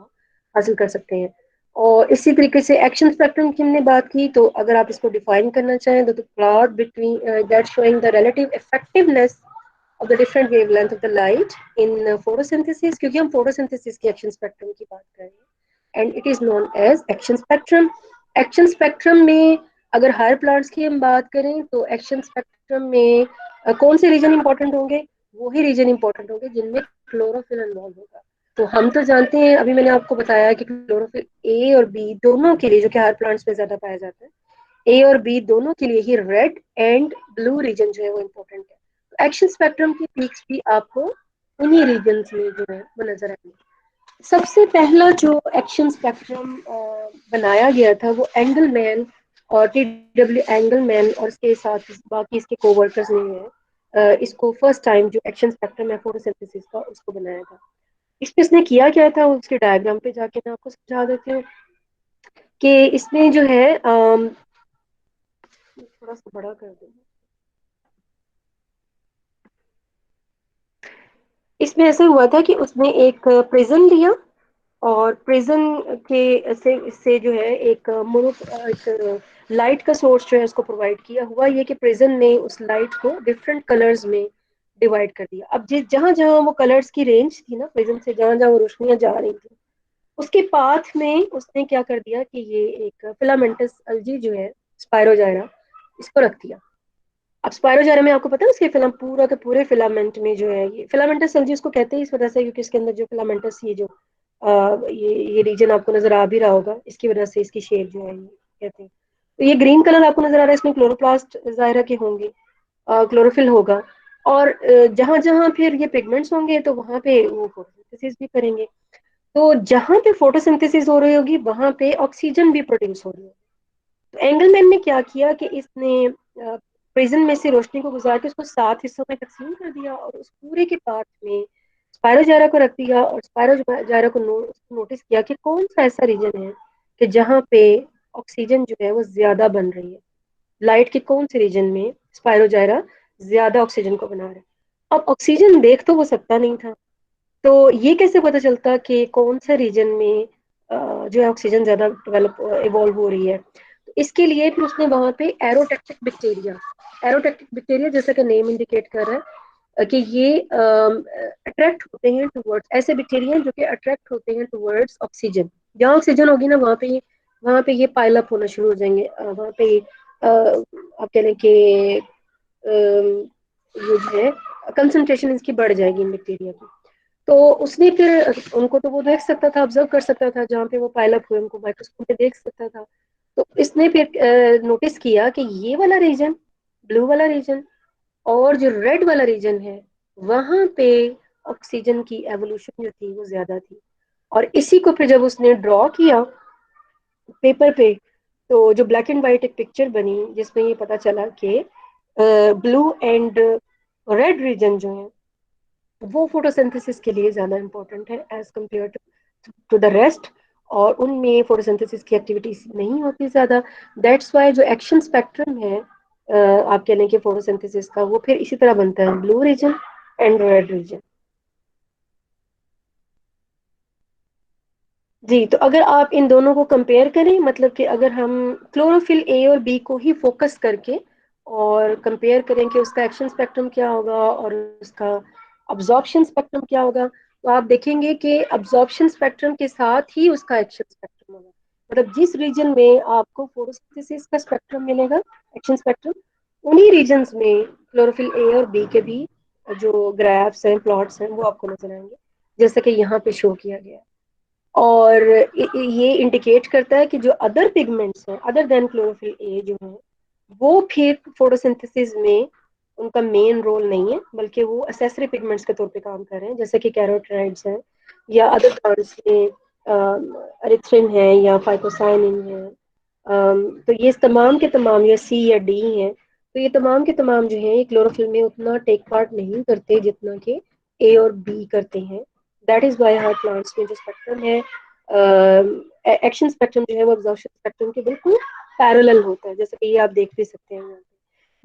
हासिल कर सकते हैं। और इसी तरीके से एक्शन स्पेक्ट्रम की हमने बात की, तो अगर आप इसको डिफाइन करना चाहें तो plot between that showing the relative effectiveness of the different wavelength of the light in photosynthesis, क्योंकि हम photosynthesis की एक्शन स्पेक्ट्रम की बात कर रहे हैं, and it is known as action spectrum. Action spectrum में अगर हायर प्लांट्स की हम बात करें तो एक्शन स्पेक्ट्रम में कौन से रीजन इंपॉर्टेंट होंगे? वही रीजन इंपॉर्टेंट होंगे जिनमें क्लोरोफिल इन्वॉल्व होगा। तो हम तो जानते हैं, अभी मैंने आपको बताया कि क्लोरोफिल ए और बी दोनों के लिए, जो कि हायर प्लांट्स में ज्यादा पाया जाता है, ए और बी दोनों के लिए ही रेड एंड ब्लू रीजन जो है वो इम्पोर्टेंट है। तो एक्शन स्पेक्ट्रम की पीक्स भी आपको उन्हीं रीजन्स में जो है वो नजर आएंगे। सबसे पहला जो एक्शन स्पेक्ट्रम बनाया गया था वो एंगलमैन और TW एंगलमैन और इसके साथ बाकी इसके कोवर्कर्स ने है इसको फर्स्ट टाइम जो एक्शन स्पेक्ट्रम है फोटोसिंथेसिस का उसको बनाया था। इसमें इसने किया क्या था उसके डायग्राम पे जाके मैं आपको समझा देती हूँ कि इसमें जो है थोड़ा सा बड़ा कर दूंगा। इसमें ऐसा हुआ था कि उसने एक प्रिजन लिया और प्रिजन के से जो है एक लाइट का सोर्स जो है उसको प्रोवाइड किया। हुआ ये कि प्रिजन ने उस लाइट को डिफरेंट कलर्स में डिवाइड कर दिया। अब जिस जहां जहां वो कलर्स की रेंज थी ना, प्रिजन से जहां जहां वो रोशनियां जा रही थी, उसके पाथ में उसने क्या कर दिया कि ये एक फिलामेंटस अलजी जो है, स्पायरोजाइरा, इसको रख दिया। अब स्पायरोजाइरा में आपको पता है उसके फिलम पूरा के पूरे फिलामेंट में जो है, ये फिलामेंटस सेल जिसको कहते हैं इस वजह से क्योंकि इसके अंदर जो फिलामेंटस ये जो ये रीजन आपको नजर आ भी रहा होगा, इसकी वजह से इसकी शेप जो है ये कहते हैं। तो ये ग्रीन कलर आपको नजर आ रहा है, इसमें क्लोरोप्लास्ट जायरा के होंगे, क्लोरोफिल होगा। और जहां जहां फिर ये पिगमेंट्स होंगे तो वहां पे वो फोटोसिंथेसिस भी करेंगे। तो जहां पे फोटोसिंथेसिस हो रही होगी वहां पे ऑक्सीजन भी प्रोड्यूस हो रही होगी। तो एंगलमैन ने क्या किया कि इसने प्रिज्म में से रोशनी को गुजार के उसको 7 हिस्सों में तकसीम कर दिया और उस पूरे के पार्ट में स्पायरोजायरा को रख दिया और स्पायरोजायरा को नोटिस किया कि कौन सा ऐसा रीजन है कि जहाँ पे ऑक्सीजन जो है वो ज्यादा बन रही है। लाइट के कौन से रीजन में स्पायरोजायरा ज्यादा ऑक्सीजन को बना रहा है। अब ऑक्सीजन देख तो वो सकता नहीं था, तो ये कैसे पता चलता कि कौन सा रीजन में जो है ऑक्सीजन ज्यादा डेवलप इवॉल्व हो रही है। तो इसके लिए फिर उसने वहां पे एरोटेक्टिक बैक्टीरिया जैसा कि नेम इंडिकेट कर रहा है कि ये अट्रैक्ट होते हैं टुवर्ड्स, ऐसे बैक्टीरिया जो कि अट्रैक्ट होते हैं टुवर्ड्स ऑक्सीजन। जहाँ ऑक्सीजन होगी ना वहाँ पे ये पाइल अप होना शुरू हो जाएंगे। वहाँ पे आप कह लें कि ये जो है कंसंट्रेशन इसकी बढ़ जाएगी इन बैक्टीरिया की। तो उसने फिर उनको तो वो देख सकता था, ऑब्जर्व कर सकता था, जहाँ पे वो पाइल अप हुए उनको माइक्रोस्कोप में देख सकता था। तो इसने फिर नोटिस किया कि ये वाला रीजन, ब्लू वाला रीजन और जो रेड वाला रीजन है, वहां पे ऑक्सीजन की एवोल्यूशन जो थी वो ज्यादा थी। और इसी को फिर जब उसने ड्रॉ किया पेपर पे, तो जो ब्लैक एंड व्हाइट एक पिक्चर बनी जिसमें ये पता चला कि ब्लू एंड रेड रीजन जो है वो फोटोसिंथेसिस के लिए ज्यादा इंपॉर्टेंट है as compare to the rest, और उनमें फोटोसिंथेसिस की एक्टिविटीज नहीं होती ज्यादा। दैट्स वाई जो एक्शन स्पेक्ट्रम है आप कह लें कि फोटोसिंथेसिस का, वो फिर इसी तरह बनता है, blue region and red region. जी, तो अगर आप इन दोनों को कंपेयर करें, मतलब कि अगर हम क्लोरोफिल ए और बी को ही फोकस करके और कंपेयर करें कि उसका एक्शन स्पेक्ट्रम क्या होगा और उसका अब्जॉर्प्शन स्पेक्ट्रम क्या होगा, तो आप देखेंगे कि अब्जॉर्प्शन स्पेक्ट्रम के साथ ही उसका एक्शन स्पेक्ट्रम होगा। मतलब जिस रीजन में आपको फोटोसिंथेसिस का स्पेक्ट्रम मिलेगा, एक्शन स्पेक्ट्रम, उन्हीं रीजन्स में क्लोरोफिल ए और बी के भी जो ग्राफ्स हैं, प्लॉट्स हैं, वो आपको नजर आएंगे, जैसे कि यहाँ पे शो किया गया है। और ये इंडिकेट करता है कि जो अदर पिगमेंट्स हैं अदर देन क्लोरोफिल ए जो है, वो फिर फोटोसिंथेसिस में उनका मेन रोल नहीं है, बल्कि वो एसेसरी पिगमेंट्स के तौर पे काम कर रहे हैं, जैसे कि कैरोटीनॉइड्स हैं या अदर प्लांट्स में एरिथ्रिन है या फाइटोसाइनिन है। तो ये तमाम के तमाम, या सी या डी हैं, तो ये तमाम के तमाम जो है ये क्लोरोफिल में उतना टेक पार्ट नहीं करते जितना कि ए और बी करते हैं। दैट इज वाई हर प्लांट्स में जो स्पेक्ट्रम है, एक्शन स्पेक्ट्रम जो है वो एब्जॉर्प्शन स्पेक्ट्रम के बिल्कुल पैरेलल होता है, जैसे कि ये आप देख भी सकते हैं यहाँ पे।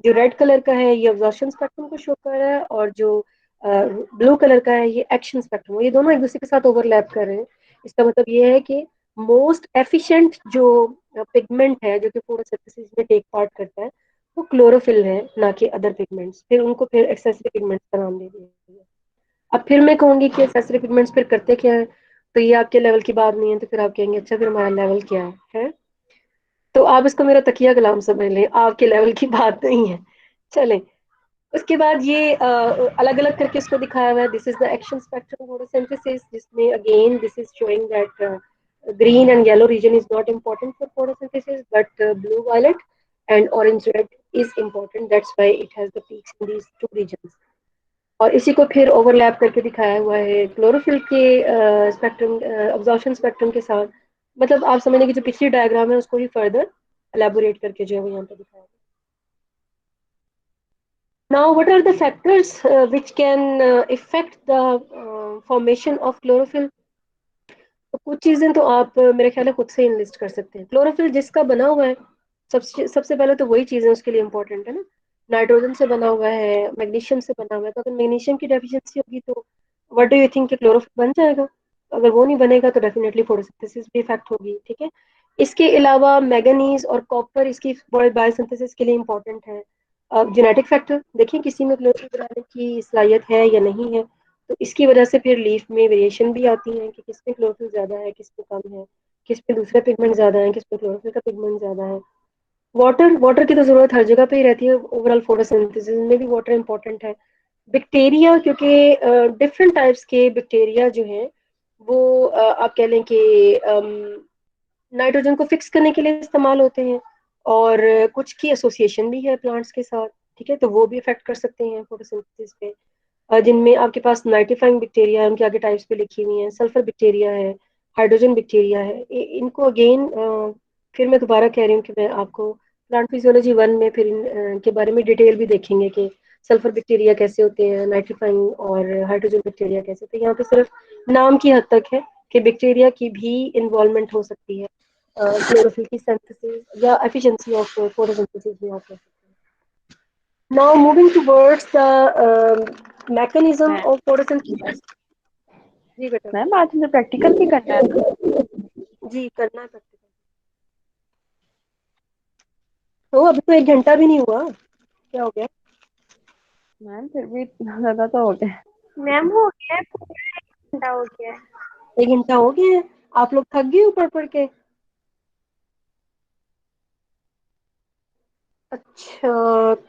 जो रेड कलर का है ये एब्जॉर्प्शन स्पेक्ट्रम को शो कर रहा है, और जो ब्लू कलर का है ये एक्शन स्पेक्ट्रम, ये दोनों एक दूसरे के साथ ओवरलैप कर रहे हैं। इसका मतलब ये है कि मोस्ट एफिशिएंट जो पिगमेंट है जो कि फोटोसिंथेसिस में टेक पार्ट करता है, वो क्लोरोफिल है, ना कि अदर पिगमेंट्स। फिर उनको फिर एक्सेसरी पिगमेंट्स का नाम दे दिया। अब फिर मैं कहूंगी कि एक्सेसरी पिगमेंट्स फिर करते क्या है, तो ये आपके लेवल की बात नहीं है, तो फिर आप कहेंगे अच्छा फिर हमारा लेवल क्या है? तो आप इसको मेरा तकिया कलाम समझ लें, आपके लेवल की बात नहीं है। चलें, उसके बाद ये अलग अलग करके इसको दिखाया हुआ है। This is the action spectrum photosynthesis, जिसमें again this is showing that green and yellow region is not important for photosynthesis, but blue violet and orange red is important. That's why it has the peaks in these two regions. और इसी को फिर overlap करके दिखाया हुआ है chlorophyll के spectrum, absorption spectrum के साथ। मतलब आप समझने की जो पिछली डायग्राम है उसको ही फर्दर एलेबोरेट करके जो है वो यहाँ पे दिखाया है। Now, what are the factors which can affect the formation of chlorophyll? तो कुछ चीजें तो आप मेरे ख्याल है खुद से इनलिस्ट कर सकते हैं। क्लोरोफिल जिसका बना हुआ है, सबसे सबसे पहले तो वही चीजें उसके लिए इंपॉर्टेंट है ना। नाइट्रोजन से बना हुआ है, मैग्नीशियम से बना हुआ है, तो अगर मैग्नीशियम की डेफिशिएंसी होगी तो व्हाट डू यू थिंक कि क्लोरोफिल बन जाएगा? अगर वो नहीं बनेगा तो डेफिनेटली फोटोसिंथेसिस भी इफेक्ट होगी, ठीक है। इसके अलावा मैंगनीज और कॉपर इसकी बायोसिंथेसिस के लिए इंपॉर्टेंट है। अब जेनेटिक फैक्टर देखिए, किसी में क्लोरोफिल बनाने की सलाहियत है या नहीं है, तो इसकी वजह से फिर लीफ में वेरिएशन भी आती है कि किस में क्लोरोफिल ज्यादा है, किस में कम है, किस में दूसरे पिगमेंट ज्यादा है, किस में क्लोरोफिल का पिगमेंट ज्यादा है। वाटर, वाटर की तो जरूरत हर जगह पे ही रहती है, ओवरऑल फोटोसिंथेसिस में भी वाटर इंपॉर्टेंट है। बैक्टीरिया, क्योंकि डिफरेंट टाइप्स के बैक्टीरिया जो हैं वो आप कह लें कि नाइट्रोजन को फिक्स करने के लिए इस्तेमाल होते हैं, और कुछ की एसोसिएशन भी है प्लांट्स के साथ, ठीक है, तो वो भी इफेक्ट कर सकते हैं फोटोसिंथेसिस पे। जिनमें आपके पास नाइट्रीफाइंग बैक्टीरिया है, उनके आगे टाइप्स पे लिखी हुई हैं, सल्फर बैक्टीरिया है, हाइड्रोजन बैक्टीरिया है। इनको अगेन फिर मैं दोबारा कह रही हूँ कि मैं आपको प्लांट फिजियोलॉजी 1 में फिर के बारे में डिटेल भी देखेंगे कि सल्फर बैक्टीरिया कैसे होते हैं, नाइट्रीफाइंग और हाइड्रोजन बैक्टीरिया कैसे होते हैं। यहाँ पे सिर्फ नाम की हद तक है कि बैक्टीरिया की भी इन्वॉल्वमेंट हो सकती है क्लोरोफिल की सिंथेसिस या एफिशिएंसी ऑफ फोटोसिंथेसिस में, आप कह सकते हैं। Now moving towards the mechanism ma'am of photosynthesis. जी बेटा। मैम आज हमें प्रैक्टिकल भी करना है ना? जी करना है प्रैक्टिकल। तो अभी तो 1 घंटा भी नहीं हुआ, क्या हो गया? मैम फिर भी इतना ज्यादा तो हो गया। मैम हो गया है, पूरा 1 घंटा हो गया है। 1 घंटा हो गया है? आप लोग थक गए हो पढ़ पढ़ के? अच्छा,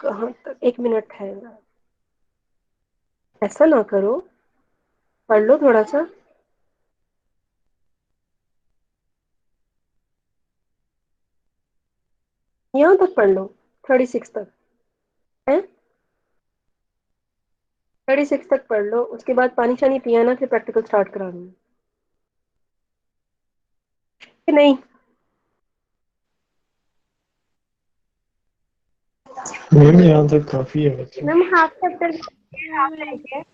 कहाँ तक? 1 मिनट है, ऐसा ना करो, पढ़ लो थोड़ा सा, यहाँ तक पढ़ लो, 36 तक है, 36 तक पढ़ लो, उसके बाद पानी शानी पिया ना, फिर प्रैक्टिकल स्टार्ट करा दूंगी कि नहीं? मैम यहाँ तक काफी है वैसे। मैम हाफ चैप्टर हाफ रह गया। ये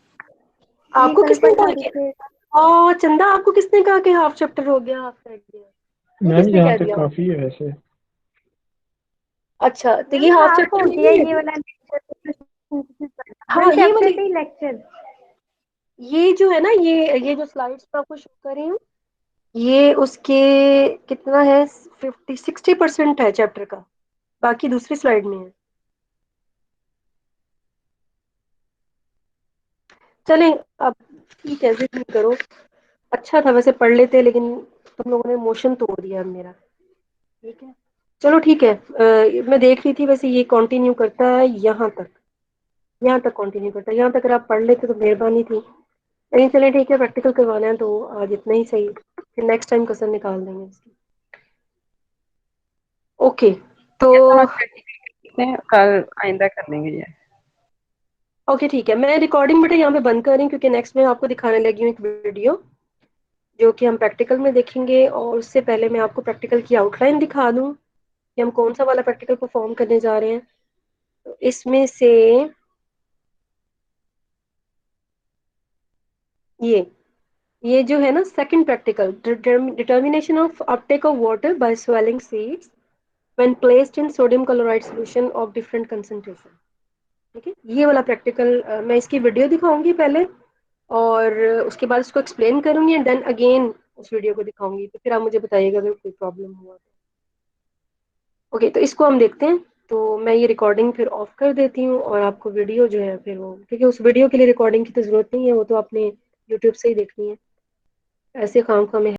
आपको कल किसने पढ़ा कहा कि दीजिएगा। चंदा, आपको किसने कहा कि हाफ चैप्टर हो गया, हाफ रह गया? ये मैम किसने यहाँ कह तक दिया? काफी है वैसे। अच्छा, तो ये मैम हाफ हाफ चैप्टर हो नहीं गया है? ये वाला लेक्चर। हाँ, मैम ये चैप्टर वाली, पे ही लेक्चर। ये जो है ना, ये जो स्लाइड्स मैं आपको शो कर रही हूँ, ये उसके कितना है, 60% है चैप्टर का, बाकी दूसरी स्लाइड में है। चलें, अब ठीक है, जिद नहीं करो। अच्छा था वैसे, पढ़ लेते, लेकिन तुम लोगों ने मोशन तोड़ दिया अब मेरा। ठीक है, चलो ठीक है। मैं देख रही थी वैसे ये कंटिन्यू करता है यहाँ तक, यहाँ तक कंटिन्यू करता है, यहाँ तक अगर आप पढ़ लेते तो मेहरबानी थी। लेकिन चलें ठीक है, प्रैक्टिकल करवाना है तो आज इतना ही सही, फिर नेक्स्ट टाइम कसर निकाल देंगे इसकी। ओके, तो ये तो आज प्रैक्टिकल करते हैं, कल आइंदा कर लेंगे ये। ओके ठीक है, मैं रिकॉर्डिंग बेटा यहाँ पे बंद कर रही हूँ, क्योंकि नेक्स्ट मैं आपको दिखाने लगी हूँ एक वीडियो जो कि हम प्रैक्टिकल में देखेंगे। और उससे पहले मैं आपको प्रैक्टिकल की आउटलाइन दिखा दूँ कि हम कौन सा वाला प्रैक्टिकल परफॉर्म करने जा रहे हैं। तो इसमें से ये ये जो है ना, second practical, determination of Uptake of water bye swelling seeds when placed in sodium chloride solution of different concentration. ठीक है, ये वाला प्रैक्टिकल मैं इसकी वीडियो दिखाऊंगी पहले, और उसके बाद उसको एक्सप्लेन करूंगी, एंड देन अगेन उस वीडियो को दिखाऊंगी, तो फिर आप मुझे बताइएगा अगर कोई प्रॉब्लम हुआ तो। ओके, तो इसको हम देखते हैं। तो मैं ये रिकॉर्डिंग फिर ऑफ कर देती हूँ, और आपको वीडियो जो है फिर वो, क्योंकि उस वीडियो के लिए रिकॉर्डिंग की तो ज़रूरत नहीं है, वो तो आपने यूट्यूब से ही देखनी है। ऐसे काम का